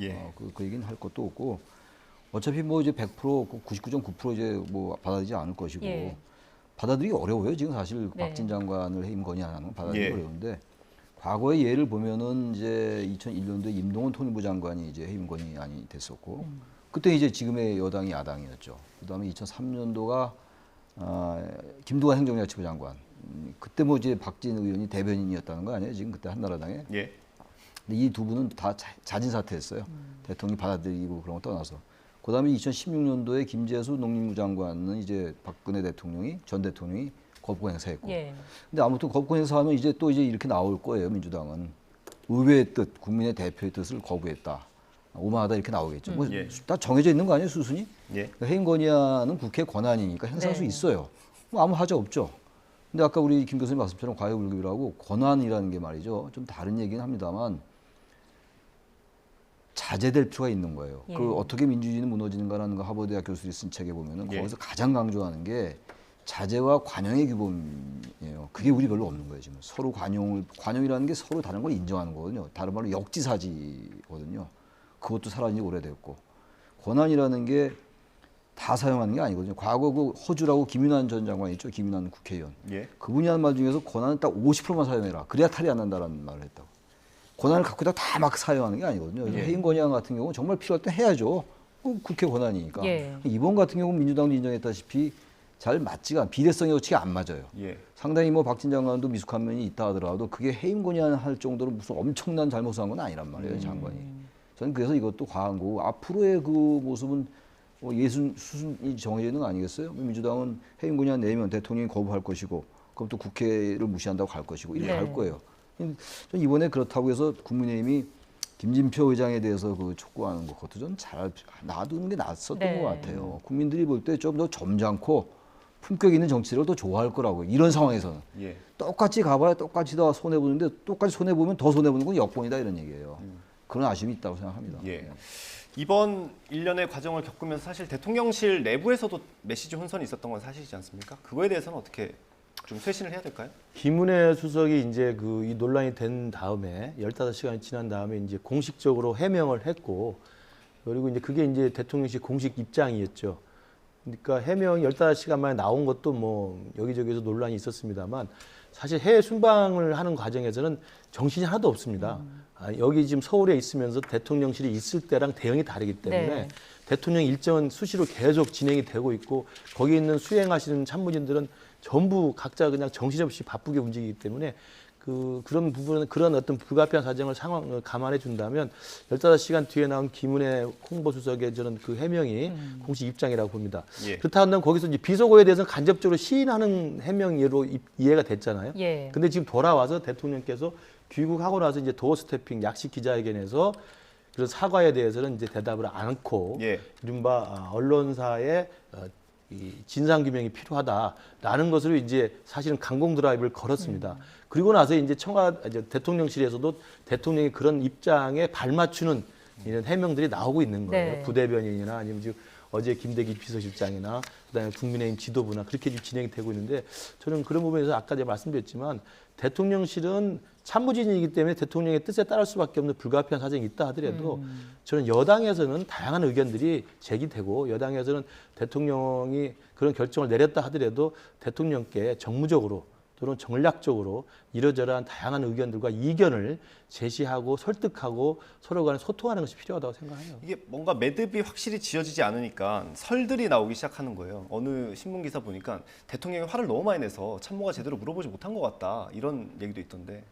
그 얘기는 할 것도 없고 어차피 뭐 이제 100% 99.9% 이제 뭐 받아들이지 않을 것이고 받아들이기 어려워요. 지금 사실 박진 장관을 해임 건의하는 건 받아들이기 어려운데 과거의 예를 보면은 이제 2001년도에 임동원 통일부 장관이 이제 해임 건의안이 됐었고 그때 이제 지금의 여당이 야당이었죠. 그다음에 2003년도가 김두관 행정자치부 장관. 그때 뭐 이제 박진 의원이 대변인이었다는 거 아니에요? 지금 그때 한나라당에. 근데 이 두 분은 다 자진 사퇴했어요. 대통령이 받아들이고 그런 거 떠나서. 그다음에 2016년도에 김재수 농림부 장관은 이제 박근혜 대통령이 전 대통령이 거부권 행사했고. 근데 아무튼 거부권 행사하면 이제 또 이제 이렇게 나올 거예요. 민주당은 의회의 뜻, 국민의 대표의 뜻을 거부했다. 오만하다 이렇게 나오겠죠. 뭐 다 정해져 있는 거 아니에요, 수순이? 해임 건의안은 국회 권한이니까 행사할 수 있어요. 뭐 아무 하자 없죠. 근데 아까 우리 김 교수님 말씀처럼 과유불급이라고 권한이라는 게 말이죠. 좀 다른 얘기는 합니다만 자제될 필요가 있는 거예요. 그 어떻게 민주주의는 무너지는가라는 거 하버드대학 교수들이 쓴 책에 보면은 거기서 가장 강조하는 게 자제와 관용의 규범이에요. 그게 우리 별로 없는 거예요, 지금. 서로 관용이라는 게 서로 다른 걸 인정하는 거거든요. 다른 말로 역지사지거든요. 그것도 사라진 지 오래됐고. 권한이라는 게 다 사용하는 게 아니거든요. 과거 그 허주라고 김윤환 전 장관 있죠. 김윤환 국회의원. 그분이 한 말 중에서 권한은 딱 50%만 사용해라. 그래야 탈이 안 난다라는 말을 했다고. 권한을 갖고 있다가 다 막 사용하는 게 아니거든요. 해임 건의안 같은 경우는 정말 필요할 때 해야죠. 국회 권한이니까. 이번 같은 경우는 민주당도 인정했다시피 잘 맞지가 비례성이 어떻게 안 맞아요. 상당히 뭐 박진 장관도 미숙한 면이 있다 하더라도 그게 해임 건의안 할 정도로 무슨 엄청난 잘못을 한 건 아니란 말이에요, 장관이. 저는 그래서 이것도 과한 거고 앞으로의 그 모습은 수순이 정해져 있는 거 아니겠어요? 민주당은 해임 건의안 내면 대통령이 거부할 것이고 그럼 또 국회를 무시한다고 갈 것이고 이렇게 할 거예요. 저는 이번에 그렇다고 해서 국민의힘이 김진표 의장에 대해서 그 촉구하는 것도 좀 잘 놔두는 게 낫었던 것 같아요. 국민들이 볼 때 좀 더 점잖고 품격 있는 정치를 더 좋아할 거라고요. 이런 상황에서는. 똑같이 가봐야 똑같이 다 손해보는데 똑같이 손해보면 더 손해보는 건 여권이다 이런 얘기예요. 그런 아쉬움이 있다고 생각합니다. 이번 일련의 과정을 겪으면서 사실 대통령실 내부에서도 메시지 혼선이 있었던 건 사실이지 않습니까? 그거에 대해서는 어떻게 좀 쇄신을 해야 될까요? 김은혜 수석이 이제 이 논란이 된 다음에 15시간이 지난 다음에 이제 공식적으로 해명을 했고, 그리고 이제 그게 이제 대통령실 공식 입장이었죠. 그러니까 해명이 15시간 만에 나온 것도 뭐 여기저기서 논란이 있었습니다만, 사실 해외 순방을 하는 과정에서는 정신이 하나도 없습니다. 여기 지금 서울에 있으면서 대통령실이 있을 때랑 대응이 다르기 때문에 네. 대통령 일정은 수시로 계속 진행이 되고 있고, 거기 있는 수행하시는 참모진들은 전부 각자 그냥 정신없이 바쁘게 움직이기 때문에 그런 부분은, 그런 어떤 불가피한 상황을 감안해 준다면 15시간 뒤에 나온 김은혜 홍보수석의 저는 그 해명이 공식 입장이라고 봅니다. 예. 그렇다 한다면 거기서 이제 비속어에 대해서는 간접적으로 시인하는 해명으로 이해가 됐잖아요. 예. 근데 지금 돌아와서 대통령께서 귀국하고 나서 이제 도어 스태핑 약식 기자회견에서 그런 사과에 대해서는 이제 대답을 않고 예. 이른바 언론사의 이 진상규명이 필요하다라는 것으로 이제 사실은 강공 드라이브를 걸었습니다. 그리고 나서 이제 대통령실에서도 대통령이 그런 입장에 발맞추는 이런 해명들이 나오고 있는 거예요. 네. 부대변인이나 아니면 지금 어제 김대기 비서실장이나 그다음에 국민의힘 지도부나 그렇게 지금 진행이 되고 있는데, 저는 그런 부분에서 아까 제가 말씀드렸지만 대통령실은 참모진이기 때문에 대통령의 뜻에 따를 수밖에 없는 불가피한 사정이 있다 하더라도 저는 여당에서는 다양한 의견들이 제기되고, 여당에서는 대통령이 그런 결정을 내렸다 하더라도 대통령께 정무적으로 또는 전략적으로 이러저러한 다양한 의견들과 이견을 제시하고 설득하고 서로 간에 소통하는 것이 필요하다고 생각해요. 이게 뭔가 매듭이 확실히 지어지지 않으니까 설들이 나오기 시작하는 거예요. 어느 신문 기사 보니까 대통령이 화를 너무 많이 내서 참모가 제대로 물어보지 못한 것 같다, 이런 얘기도 있던데.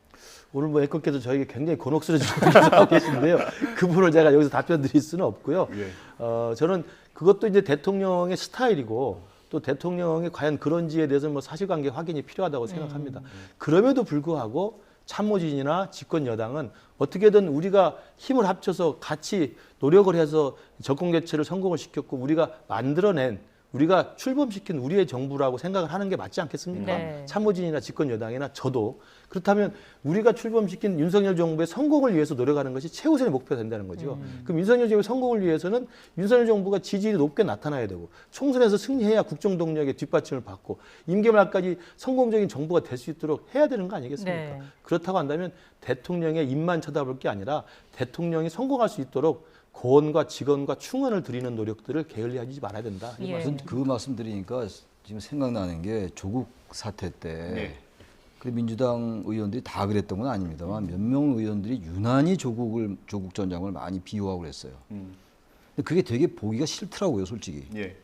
오늘 뭐 앵커께서 저에게 굉장히 곤혹스러워지고 계신데요. 그 부분을 제가 여기서 답변 드릴 수는 없고요. 예. 저는 그것도 이제 대통령의 스타일이고, 또 대통령이 과연 그런지에 대해서는 뭐 사실관계 확인이 필요하다고 생각합니다. 그럼에도 불구하고 참모진이나 집권 여당은 어떻게든 우리가 힘을 합쳐서 같이 노력을 해서 정권교체를 성공을 시켰고, 우리가 만들어낸, 우리가 출범시킨 우리의 정부라고 생각을 하는 게 맞지 않겠습니까? 네. 참모진이나 집권 여당이나 저도. 그렇다면 우리가 출범시킨 윤석열 정부의 성공을 위해서 노력하는 것이 최우선의 목표가 된다는 거죠. 그럼 윤석열 정부의 성공을 위해서는 윤석열 정부가 지지율이 높게 나타나야 되고, 총선에서 승리해야 국정 동력의 뒷받침을 받고, 임기 말까지 성공적인 정부가 될 수 있도록 해야 되는 거 아니겠습니까? 네. 그렇다고 한다면 대통령의 입만 쳐다볼 게 아니라 대통령이 성공할 수 있도록 고언과 직언과 충언을 드리는 노력들을 게을리하지 말아야 된다. 이 예. 말씀. 그 말씀 드리니까 지금 생각나는 게 조국 사태 때 네. 그 민주당 의원들이 다 그랬던 건 아닙니다만 몇 명 의원들이 유난히 조국 전 장관을 많이 비호하고 그랬어요. 근데 그게 되게 보기가 싫더라고요, 솔직히. 예.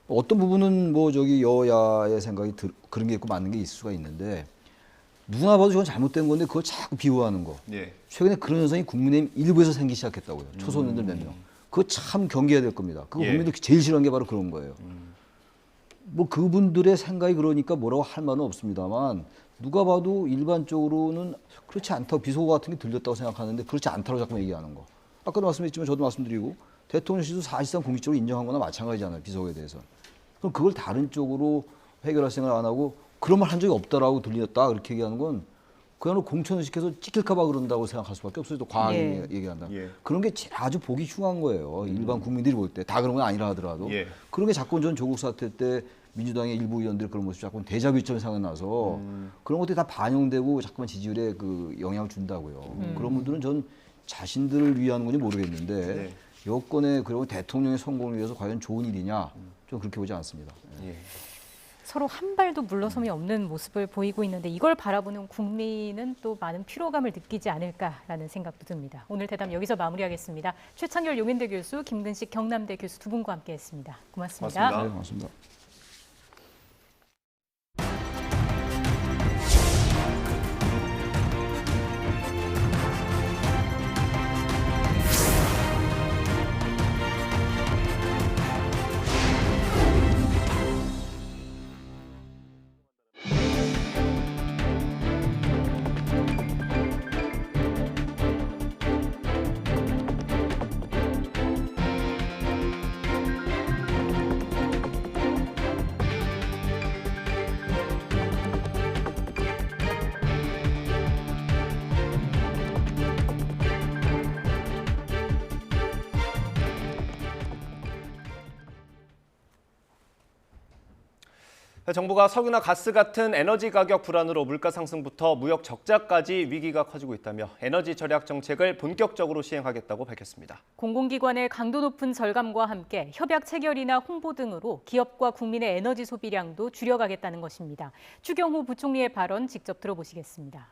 어떤 부분은 뭐 저기 여야의 생각이 그런 게 있고 맞는 게 있을 수가 있는데, 누가 봐도 저건 잘못된 건데 그걸 자꾸 비호하는 거. 예. 최근에 그런 현상이 국민의힘 일부에서 생기기 시작했다고요. 초선의원들 몇 명. 그거 참 경계해야 될 겁니다. 그거 예. 국민들이 제일 싫어하는 게 바로 그런 거예요. 뭐 그분들의 생각이 그러니까 뭐라고 할 말은 없습니다만, 누가 봐도 일반적으로는 그렇지 않다고, 비속어 같은 게 들렸다고 생각하는데 그렇지 않다고 자꾸 얘기하는 거. 아까도 말씀했지만 저도 말씀드리고, 대통령실도 사실상 공식적으로 인정한 거나 마찬가지잖아요, 비속어에 대해서. 그럼 그걸 다른 쪽으로 해결할 생각을 안 하고 그런 말 한 적이 없다라고 들렸다 그렇게 얘기하는 건 그야말로 공천을 시켜서 찍힐까 봐 그런다고 생각할 수밖에 없어요. 또 과하게 얘기한다. 예. 그런 게 아주 보기 흉한 거예요. 일반 국민들이 볼 때. 다 그런 건 아니라 하더라도. 예. 그런 게 자꾸 전 조국 사태 때 민주당의 일부 의원들이 그런 모습이 자꾸 데자뷰처럼 생각나서 그런 것들이 다 반영되고 자꾸만 지지율에 그 영향을 준다고요. 그런 분들은 전 자신들을 위한 건지 모르겠는데 네. 여권의 그리고 대통령의 성공을 위해서 과연 좋은 일이냐, 좀 그렇게 보지 않습니다. 예. 서로 한 발도 물러섬이 없는 모습을 보이고 있는데, 이걸 바라보는 국민은 또 많은 피로감을 느끼지 않을까라는 생각도 듭니다. 오늘 대담 여기서 마무리하겠습니다. 최창열 용인대 교수, 김근식 경남대 교수 두 분과 함께했습니다. 고맙습니다. 고맙습니다. 네, 고맙습니다. 정부가 석유나 가스 같은 에너지 가격 불안으로 물가 상승부터 무역 적자까지 위기가 커지고 있다며 에너지 절약 정책을 본격적으로 시행하겠다고 밝혔습니다. 공공기관의 강도 높은 절감과 함께 협약 체결이나 홍보 등으로 기업과 국민의 에너지 소비량도 줄여가겠다는 것입니다. 추경호 부총리의 발언 직접 들어보시겠습니다.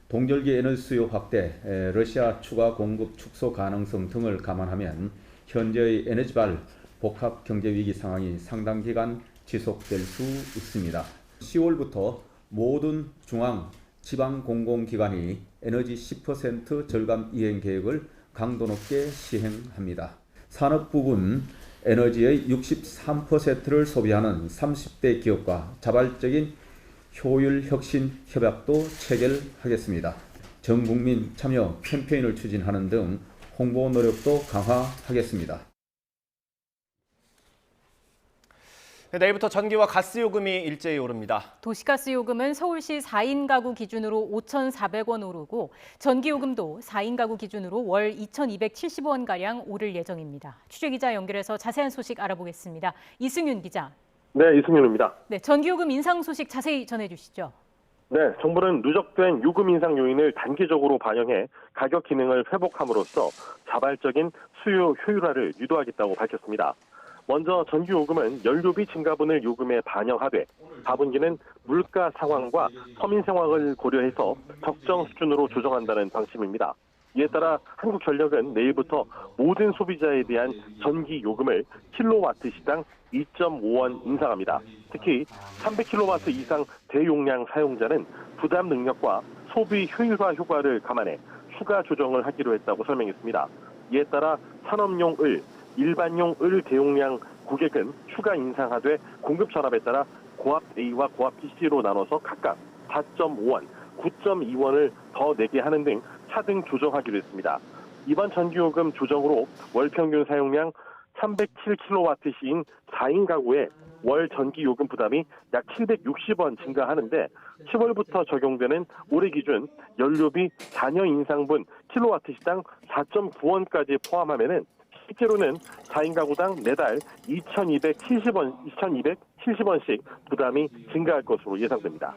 동절기 에너지 수요 확대, 러시아 추가 공급 축소 가능성 등을 감안하면 현재의 에너지발 복합 경제 위기 상황이 상당 기간 지속될 수 있습니다. 10월부터 모든 중앙, 지방 공공기관이 에너지 10% 절감 이행 계획을 강도 높게 시행합니다. 산업 부분 에너지의 63%를 소비하는 30대 기업과 자발적인 효율 혁신 협약도 체결하겠습니다. 전 국민 참여 캠페인을 추진하는 등 홍보 노력도 강화하겠습니다. 내일부터 전기와 가스 요금이 일제히 오릅니다. 도시가스 요금은 서울시 4인 가구 기준으로 5,400원 오르고 전기 요금도 4인 가구 기준으로 월 2,270원가량 오를 예정입니다. 취재기자 연결해서 자세한 소식 알아보겠습니다. 이승윤 기자. 네, 이승윤입니다. 네, 전기 요금 인상 소식 자세히 전해주시죠. 네, 정부는 누적된 요금 인상 요인을 단기적으로 반영해 가격 기능을 회복함으로써 자발적인 수요 효율화를 유도하겠다고 밝혔습니다. 먼저 전기요금은 연료비 증가분을 요금에 반영하되 4분기는 물가 상황과 서민 생활을 고려해서 적정 수준으로 조정한다는 방침입니다. 이에 따라 한국전력은 내일부터 모든 소비자에 대한 전기요금을 킬로와트시당 2.5원 인상합니다. 특히 300kW 이상 대용량 사용자는 부담 능력과 소비 효율화 효과를 감안해 추가 조정을 하기로 했다고 설명했습니다. 이에 따라 산업용 을, 일반용 을 대용량 고객은 추가 인상하되 공급 전압에 따라 고압 A와 고압 BC로 나눠서 각각 4.5원, 9.2원을 더 내게 하는 등 차등 조정하기로 했습니다. 이번 전기요금 조정으로 월 평균 사용량 307kWh인 4인 가구의 월 전기요금 부담이 약 760원 증가하는데 10월부터 적용되는 올해 기준 연료비 잔여 인상분 킬로와트시당 4.9원까지 포함하면은 실제로는 4인 가구당 매달 2,270원씩 부담이 증가할 것으로 예상됩니다.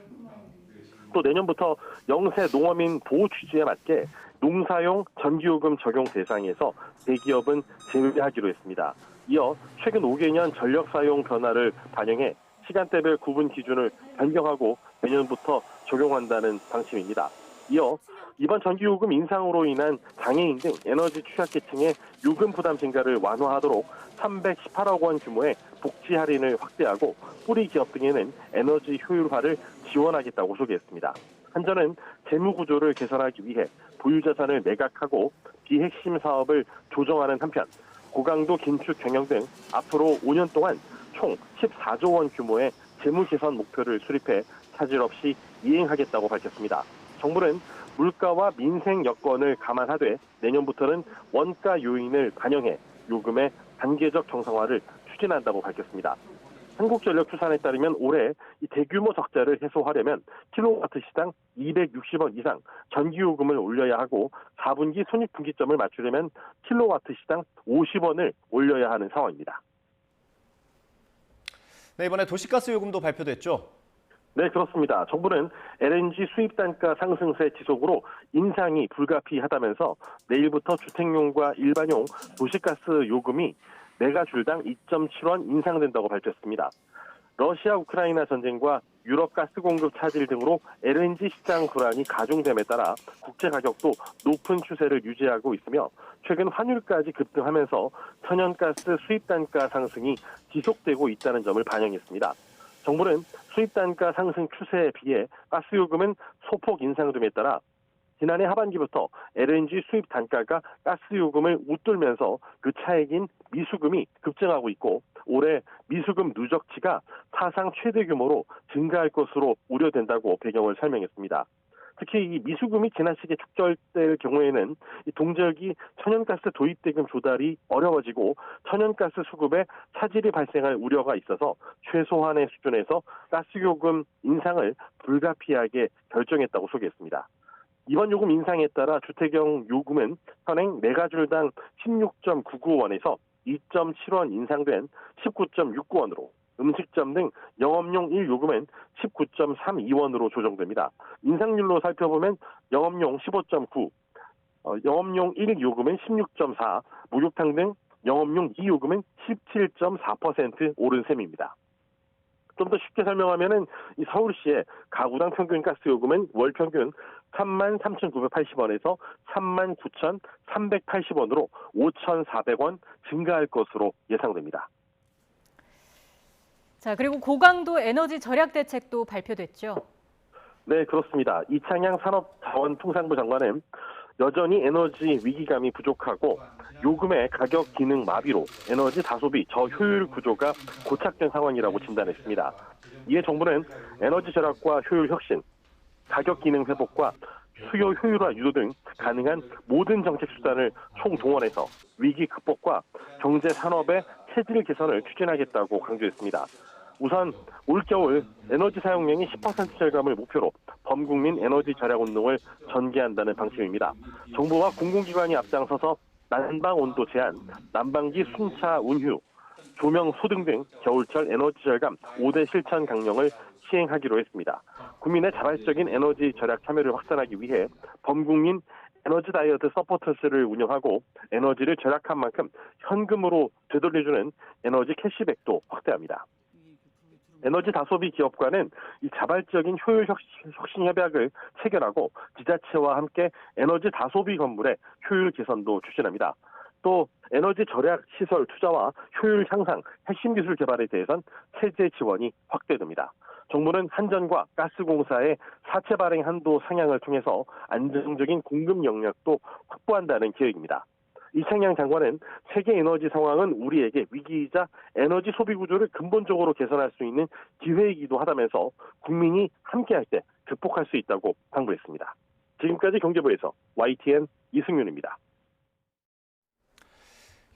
또 내년부터 영세 농어민 보호 취지에 맞게 농사용 전기요금 적용 대상에서 대기업은 제외하기로 했습니다. 이어 최근 5개년 전력 사용 변화를 반영해 시간대별 구분 기준을 변경하고 내년부터 적용한다는 방침입니다. 이어 이번 전기요금 인상으로 인한 장애인 등 에너지 취약계층의 요금 부담 증가를 완화하도록 318억 원 규모의 복지 할인을 확대하고 뿌리 기업 등에는 에너지 효율화를 지원하겠다고 소개했습니다. 한전은 재무 구조를 개선하기 위해 보유자산을 매각하고 비핵심 사업을 조정하는 한편 고강도 긴축 경영 등 앞으로 5년 동안 총 14조 원 규모의 재무 개선 목표를 수립해 차질 없이 이행하겠다고 밝혔습니다. 정부는 물가와 민생 여건을 감안하되 내년부터는 원가 요인을 반영해 요금의 단계적 정상화를 추진한다고 밝혔습니다. 한국전력 추산에 따르면 올해 이 대규모 적자를 해소하려면 킬로와트시당 260원 이상 전기요금을 올려야 하고 4분기 손익분기점을 맞추려면 킬로와트시당 50원을 올려야 하는 상황입니다. 네, 이번에 도시가스 요금도 발표됐죠? 네, 그렇습니다. 정부는 LNG 수입 단가 상승세 지속으로 인상이 불가피하다면서 내일부터 주택용과 일반용 도시가스 요금이 메가줄당 2.7원 인상된다고 밝혔습니다. 러시아 우크라이나 전쟁과 유럽 가스 공급 차질 등으로 LNG 시장 불안이 가중됨에 따라 국제 가격도 높은 추세를 유지하고 있으며 최근 환율까지 급등하면서 천연가스 수입 단가 상승이 지속되고 있다는 점을 반영했습니다. 정부는 수입 단가 상승 추세에 비해 가스 요금은 소폭 인상됨에 따라 지난해 하반기부터 LNG 수입 단가가 가스 요금을 웃돌면서 그 차액인 미수금이 급증하고 있고 올해 미수금 누적치가 사상 최대 규모로 증가할 것으로 우려된다고 배경을 설명했습니다. 특히 이 미수금이 지나치게 축적될 경우에는 이 동절기 천연가스 도입 대금 조달이 어려워지고 천연가스 수급에 차질이 발생할 우려가 있어서 최소한의 수준에서 가스요금 인상을 불가피하게 결정했다고 소개했습니다. 이번 요금 인상에 따라 주택용 요금은 현행 메가줄당 16.99원에서 2.7원 인상된 19.69원으로 음식점 등 영업용 1요금은 19.32원으로 조정됩니다. 인상률로 살펴보면 영업용 15.9, 영업용 1요금은 16.4, 목욕탕 등 영업용 2요금은 17.4% 오른 셈입니다. 좀 더 쉽게 설명하면은 이 서울시의 가구당 평균 가스 요금은 월 평균 33,980원에서 39,380원으로 5,400원 증가할 것으로 예상됩니다. 자, 그리고 고강도 에너지 절약 대책도 발표됐죠. 네, 그렇습니다. 이창양 산업자원통상부 장관은 여전히 에너지 위기감이 부족하고 요금의 가격 기능 마비로 에너지 다소비 저효율 구조가 고착된 상황이라고 진단했습니다. 이에 정부는 에너지 절약과 효율 혁신, 가격 기능 회복과 수요 효율화 유도 등 가능한 모든 정책 수단을 총동원해서 위기 극복과 경제 산업의 체질 개선을 추진하겠다고 강조했습니다. 우선 올겨울 에너지 사용량이 10% 절감을 목표로 범국민 에너지 절약 운동을 전개한다는 방침입니다. 정부와 공공기관이 앞장서서 난방 온도 제한, 난방기 순차 운휴, 조명 소등 등 겨울철 에너지 절감 5대 실천 강령을 시행하기로 했습니다. 국민의 자발적인 에너지 절약 참여를 확산하기 위해 범국민 에너지 다이어트 서포터스를 운영하고 에너지를 절약한 만큼 현금으로 되돌려주는 에너지 캐시백도 확대합니다. 에너지 다소비 기업과는 이 자발적인 효율 혁신 협약을 체결하고 지자체와 함께 에너지 다소비 건물의 효율 개선도 추진합니다. 또 에너지 절약 시설 투자와 효율 향상, 핵심 기술 개발에 대해선 세제 지원이 확대됩니다. 정부는 한전과 가스공사의 사채 발행 한도 상향을 통해서 안정적인 공급 영역도 확보한다는 계획입니다. 이창양 장관은 세계 에너지 상황은 우리에게 위기이자 에너지 소비 구조를 근본적으로 개선할 수 있는 기회이기도 하다면서 국민이 함께할 때 극복할 수 있다고 당부했습니다. 지금까지 경제부에서 YTN 이승윤입니다.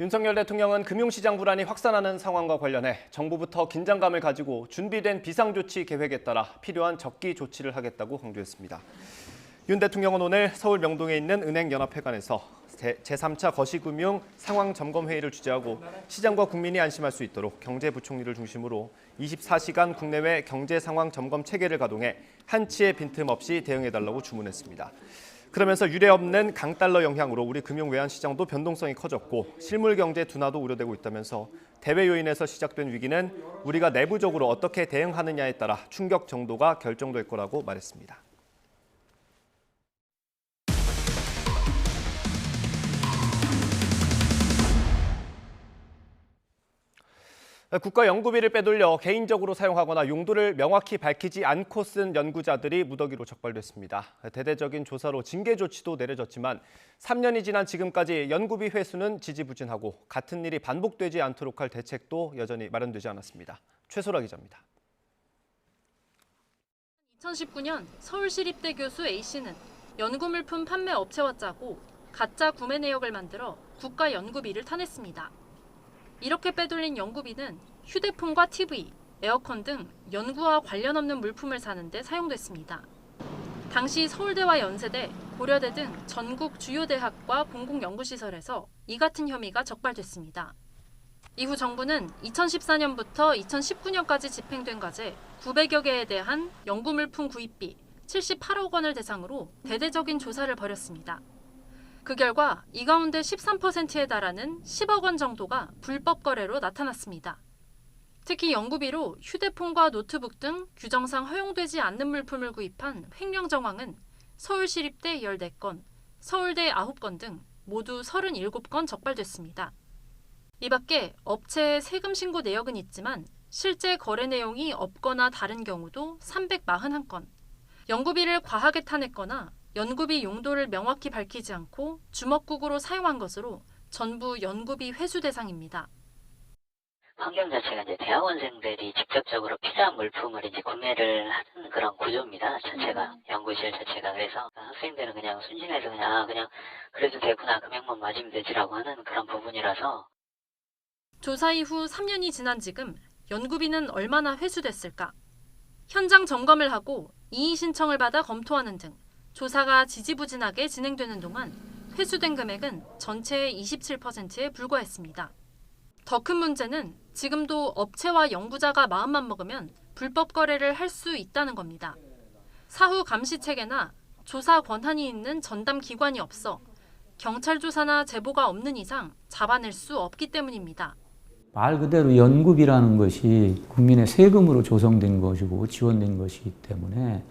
윤석열 대통령은 금융시장 불안이 확산하는 상황과 관련해 정부부터 긴장감을 가지고 준비된 비상조치 계획에 따라 필요한 적기 조치를 하겠다고 강조했습니다. 윤 대통령은 오늘 서울 명동에 있는 은행연합회관에서 제3차 거시금융 상황점검회의를 주재하고 시장과 국민이 안심할 수 있도록 경제부총리를 중심으로 24시간 국내외 경제상황점검 체계를 가동해 한치의 빈틈없이 대응해달라고 주문했습니다. 그러면서 유례없는 강달러 영향으로 우리 금융 외환 시장도 변동성이 커졌고 실물 경제 둔화도 우려되고 있다면서 대외 요인에서 시작된 위기는 우리가 내부적으로 어떻게 대응하느냐에 따라 충격 정도가 결정될 거라고 말했습니다. 국가 연구비를 빼돌려 개인적으로 사용하거나 용도를 명확히 밝히지 않고 쓴 연구자들이 무더기로 적발됐습니다. 대대적인 조사로 징계 조치도 내려졌지만 3년이 지난 지금까지 연구비 회수는 지지부진하고 같은 일이 반복되지 않도록 할 대책도 여전히 마련되지 않았습니다. 최소라 기자입니다. 2019년 서울시립대 교수 A씨는 연구물품 판매 업체와 짜고 가짜 구매 내역을 만들어 국가 연구비를 타냈습니다. 이렇게 빼돌린 연구비는 휴대폰과 TV, 에어컨 등 연구와 관련 없는 물품을 사는 데 사용됐습니다. 당시 서울대와 연세대, 고려대 등 전국 주요 대학과 공공연구시설에서 이 같은 혐의가 적발됐습니다. 이후 정부는 2014년부터 2019년까지 집행된 과제 900여 개에 대한 연구물품 구입비 78억 원을 대상으로 대대적인 조사를 벌였습니다. 그 결과 이 가운데 13%에 달하는 10억 원 정도가 불법 거래로 나타났습니다. 특히 연구비로 휴대폰과 노트북 등 규정상 허용되지 않는 물품을 구입한 횡령 정황은 서울시립대 14건, 서울대 9건 등 모두 37건 적발됐습니다. 이 밖에 업체의 세금 신고 내역은 있지만 실제 거래 내용이 없거나 다른 경우도 341건, 연구비를 과하게 타냈거나 연구비 용도를 명확히 밝히지 않고 주먹국으로 사용한 것으로 전부 연구비 회수 대상입니다. 환경 자체가 이제 대학원생들이 직접적으로 필요한 물품을 이제 구매를 하는 그런 구조입니다. 자체가 연구실 자체가. 그래서 학생들은 그냥 순진해서 그냥 그래도 되구나, 금액만 맞으면 되지라고 하는 그런 부분이라서. 조사 이후 3년이 지난 지금 연구비는 얼마나 회수됐을까? 현장 점검을 하고 이의 신청을 받아 검토하는 등 조사가 지지부진하게 진행되는 동안 회수된 금액은 전체의 27%에 불과했습니다. 더 큰 문제는 지금도 업체와 연구자가 마음만 먹으면 불법 거래를 할 수 있다는 겁니다. 사후 감시 체계나 조사 권한이 있는 전담 기관이 없어 경찰 조사나 제보가 없는 이상 잡아낼 수 없기 때문입니다. 말 그대로 연구비라는 것이 국민의 세금으로 조성된 것이고 지원된 것이기 때문에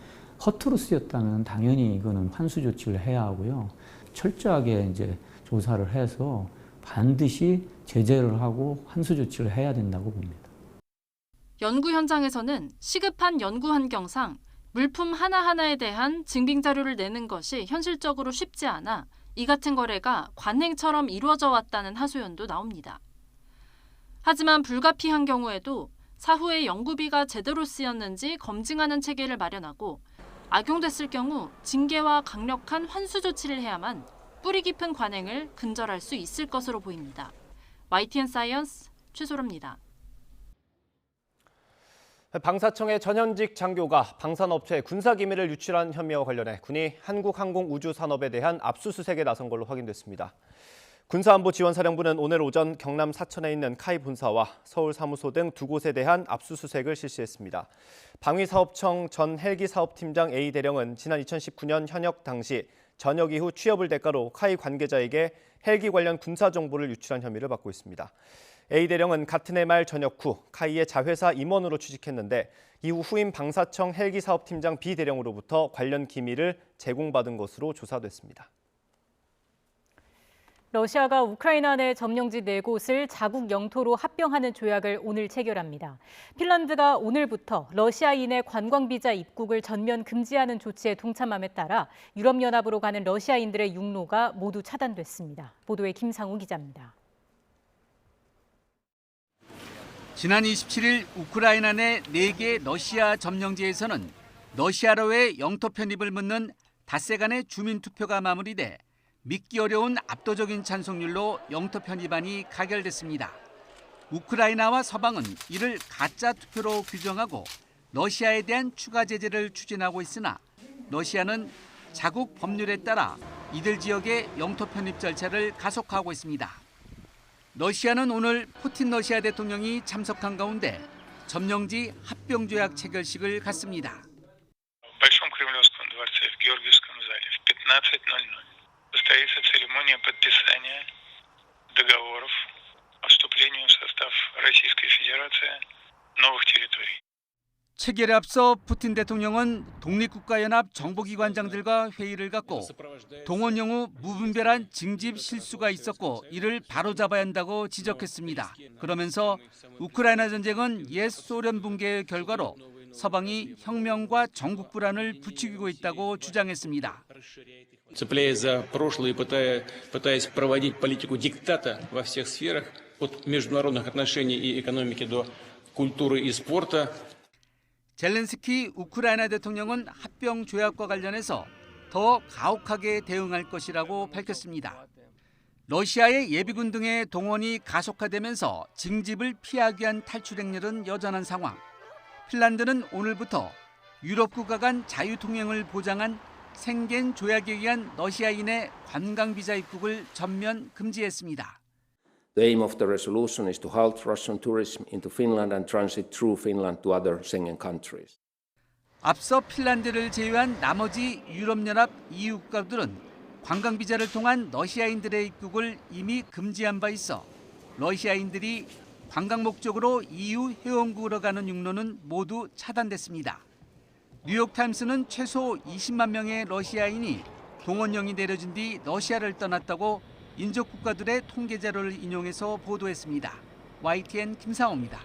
허투루 쓰였다면 당연히 이거는 환수 조치를 해야 하고요. 철저하게 이제 조사를 해서 반드시 제재를 하고 환수 조치를 해야 된다고 봅니다. 연구 현장에서는 시급한 연구 환경상 물품 하나하나에 대한 증빙 자료를 내는 것이 현실적으로 쉽지 않아 이 같은 거래가 관행처럼 이루어져 왔다는 하소연도 나옵니다. 하지만 불가피한 경우에도 사후에 연구비가 제대로 쓰였는지 검증하는 체계를 마련하고 악용됐을 경우 징계와 강력한 환수 조치를 해야만 뿌리 깊은 관행을 근절할 수 있을 것으로 보입니다. YTN 사이언스 최소로입니다. 방사청의 전현직 장교가 방산업체에 군사기밀을 유출한 혐의와 관련해 군이 한국항공우주산업에 대한 압수수색에 나선 걸로 확인됐습니다. 군사안보지원사령부는 오늘 오전 경남 사천에 있는 카이 본사와 서울 사무소 등 두 곳에 대한 압수수색을 실시했습니다. 방위사업청 전 헬기사업팀장 A 대령은 지난 2019년 현역 당시 전역 이후 취업을 대가로 카이 관계자에게 헬기 관련 군사 정보를 유출한 혐의를 받고 있습니다. A 대령은 같은 해 말 전역 후 카이의 자회사 임원으로 취직했는데 이후 후임 방사청 헬기사업팀장 B 대령으로부터 관련 기밀을 제공받은 것으로 조사됐습니다. 러시아가 우크라이나 내 점령지 4곳을 자국 영토로 합병하는 조약을 오늘 체결합니다. 핀란드가 오늘부터 러시아인의 관광비자 입국을 전면 금지하는 조치에 동참함에 따라 유럽연합으로 가는 러시아인들의 육로가 모두 차단됐습니다. 보도에 김상우 기자입니다. 지난 27일 우크라이나 내 4개 러시아 점령지에서는 러시아로의 영토 편입을 묻는 닷새 간의 주민투표가 마무리돼 믿기 어려운 압도적인 찬성률로 영토 편입안이 가결됐습니다. 우크라이나와 서방은 이를 가짜 투표로 규정하고 러시아에 대한 추가 제재를 추진하고 있으나 러시아는 자국 법률에 따라 이들 지역의 영토 편입 절차를 가속화하고 있습니다. 러시아는 오늘 푸틴 러시아 대통령이 참석한 가운데 점령지 합병조약 체결식을 갖습니다. состоится церемония подписания договоров о вступлении в состав Российской Федерации новых территорий. 체결에 앞서 푸틴 대통령은 독립국가연합 정보기관장들과 회의를 갖고 동원 영후 무분별한 징집 실수가 있었고 이를 바로잡아야 한다고 지적했습니다. 그러면서 우크라이나 전쟁은 옛 소련 붕괴의 결과로 서방이 혁명과 전국 불안을 부추기고 있다고 주장했습니다. Цепляясь за прошлое и пытаясь проводить политику диктата во всех сферах, от международных отношений и экономики до культуры и спорта. 젤렌스키 우크라이나 대통령은 합병 조약과 관련해서 더 가혹하게 대응할 것이라고 밝혔습니다. 러시아의 예비군 등의 동원이 가속화되면서 징집을 피하기 위한 탈출 행렬은 여전한 상황. 핀란드는 오늘부터 유럽 국가 간 자유통행을 보장한 생겐 조약에 의한 러시아인의 관광 비자 입국을 전면 금지했습니다. The aim of the resolution is to halt Russian tourism into Finland and transit through Finland to other Schengen countries. 앞서 핀란드를 제외한 나머지 유럽연합 EU 국가들은 관광 비자를 통한 러시아인들의 입국을 이미 금지한 바 있어 러시아인들이 관광 목적으로 EU 회원국으로 가는 육로는 모두 차단됐습니다. 뉴욕타임스는 최소 20만 명의 러시아인이 동원령이 내려진 뒤 러시아를 떠났다고 인접 국가들의 통계 자료를 인용해서 보도했습니다. YTN 김상호입니다.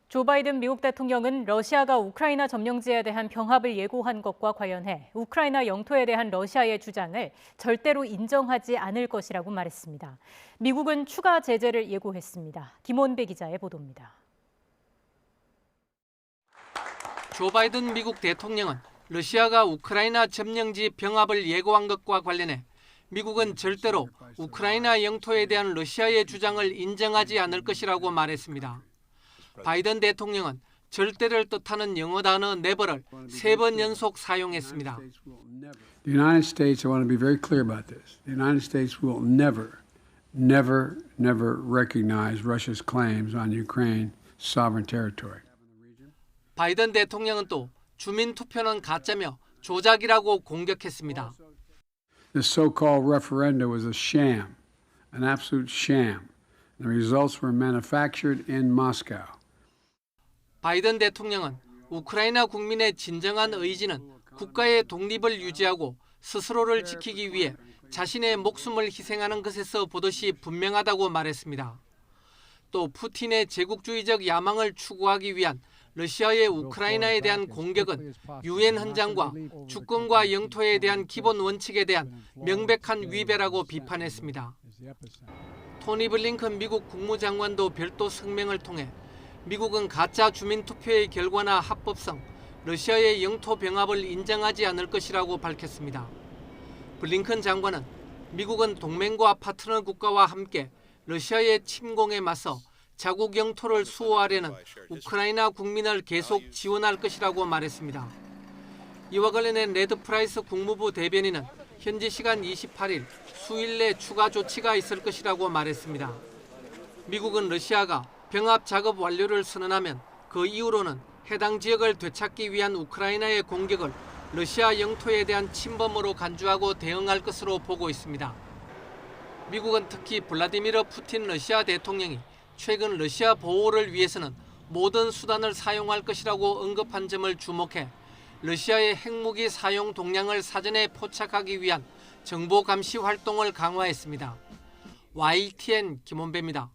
조 바이든 미국 대통령은 러시아가 우크라이나 점령지에 대한 병합을 예고한 것과 관련해 우크라이나 영토에 대한 러시아의 주장을 절대로 인정하지 않을 것이라고 말했습니다. 미국은 추가 제재를 예고했습니다. 김원배 기자의 보도입니다. 조 바이든 미국 대통령은 러시아가 우크라이나 점령지 병합을 예고한 것과 관련해 미국은 절대로 우크라이나 영토에 대한 러시아의 주장을 인정하지 않을 것이라고 말했습니다. 바이든 대통령은 절대를 뜻하는 영어 단어 never를 3번 연속 사용했습니다. The United States, I want to be very clear about this. The United States will never never recognize Russia's claims on Ukraine sovereign territory. 바이든 대통령은 또 주민 투표는 가짜며 조작이라고 공격했습니다. This so-called referenda was a sham, an absolute sham. The results were manufactured in Moscow. 바이든 대통령은 우크라이나 국민의 진정한 의지는 국가의 독립을 유지하고 스스로를 지키기 위해 자신의 목숨을 희생하는 것에서 보듯이 분명하다고 말했습니다. 또 푸틴의 제국주의적 야망을 추구하기 위한 러시아의 우크라이나에 대한 공격은 유엔 헌장과 주권과 영토에 대한 기본 원칙에 대한 명백한 위배라고 비판했습니다. 토니 블링컨 미국 국무장관도 별도声明을 통해 미국은 가짜 주민투표의 결과나 합법성, 러시아의 영토 병합을 인정하지 않을 것이라고 밝혔습니다. 블링컨 장관은 미국은 동맹과 파트너 국가와 함께 러시아의 침공에 맞서 자국 영토를 수호하려는 우크라이나 국민을 계속 지원할 것이라고 말했습니다. 이와 관련해 레드 프라이스 국무부 대변인은 현지 시간 28일 수일 내 추가 조치가 있을 것이라고 말했습니다. 미국은 러시아가 병합 작업 완료를 선언하면 그 이후로는 해당 지역을 되찾기 위한 우크라이나의 공격을 러시아 영토에 대한 침범으로 간주하고 대응할 것으로 보고 있습니다. 미국은 특히 블라디미르 푸틴 러시아 대통령이 최근 러시아 보호를 위해서는 모든 수단을 사용할 것이라고 언급한 점을 주목해 러시아의 핵무기 사용 동향을 사전에 포착하기 위한 정보 감시 활동을 강화했습니다. YTN 김원배입니다.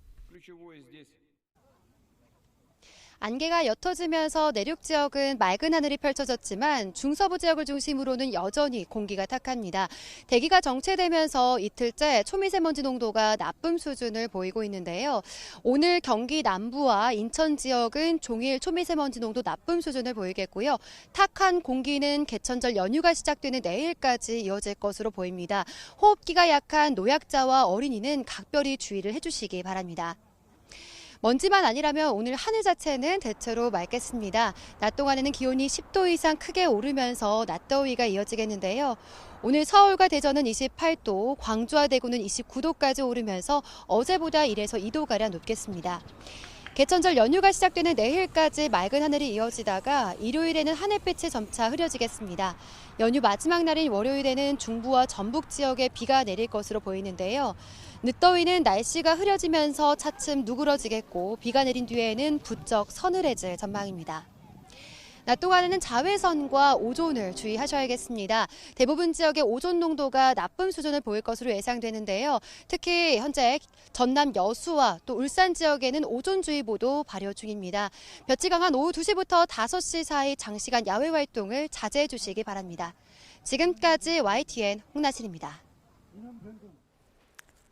안개가 옅어지면서 내륙 지역은 맑은 하늘이 펼쳐졌지만 중서부 지역을 중심으로는 여전히 공기가 탁합니다. 대기가 정체되면서 이틀째 초미세먼지 농도가 나쁨 수준을 보이고 있는데요. 오늘 경기 남부와 인천 지역은 종일 초미세먼지 농도 나쁨 수준을 보이겠고요. 탁한 공기는 개천절 연휴가 시작되는 내일까지 이어질 것으로 보입니다. 호흡기가 약한 노약자와 어린이는 각별히 주의를 해주시기 바랍니다. 먼지만 아니라면 오늘 하늘 자체는 대체로 맑겠습니다. 낮 동안에는 기온이 10도 이상 크게 오르면서 낮더위가 이어지겠는데요. 오늘 서울과 대전은 28도, 광주와 대구는 29도까지 오르면서 어제보다 1에서 2도가량 높겠습니다. 개천절 연휴가 시작되는 내일까지 맑은 하늘이 이어지다가 일요일에는 하늘빛이 점차 흐려지겠습니다. 연휴 마지막 날인 월요일에는 중부와 전북 지역에 비가 내릴 것으로 보이는데요. 늦더위는 날씨가 흐려지면서 차츰 누그러지겠고 비가 내린 뒤에는 부쩍 서늘해질 전망입니다. 낮 동안에는 자외선과 오존을 주의하셔야겠습니다. 대부분 지역의 오존 농도가 나쁨 수준을 보일 것으로 예상되는데요. 특히 현재 전남 여수와 또 울산 지역에는 오존주의보도 발효 중입니다. 볕이 강한 오후 2시부터 5시 사이 장시간 야외 활동을 자제해 주시기 바랍니다. 지금까지 YTN 홍나진입니다.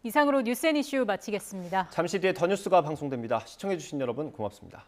이상으로 뉴스앤이슈 마치겠습니다. 잠시 뒤에 더 뉴스가 방송됩니다. 시청해주신 여러분 고맙습니다.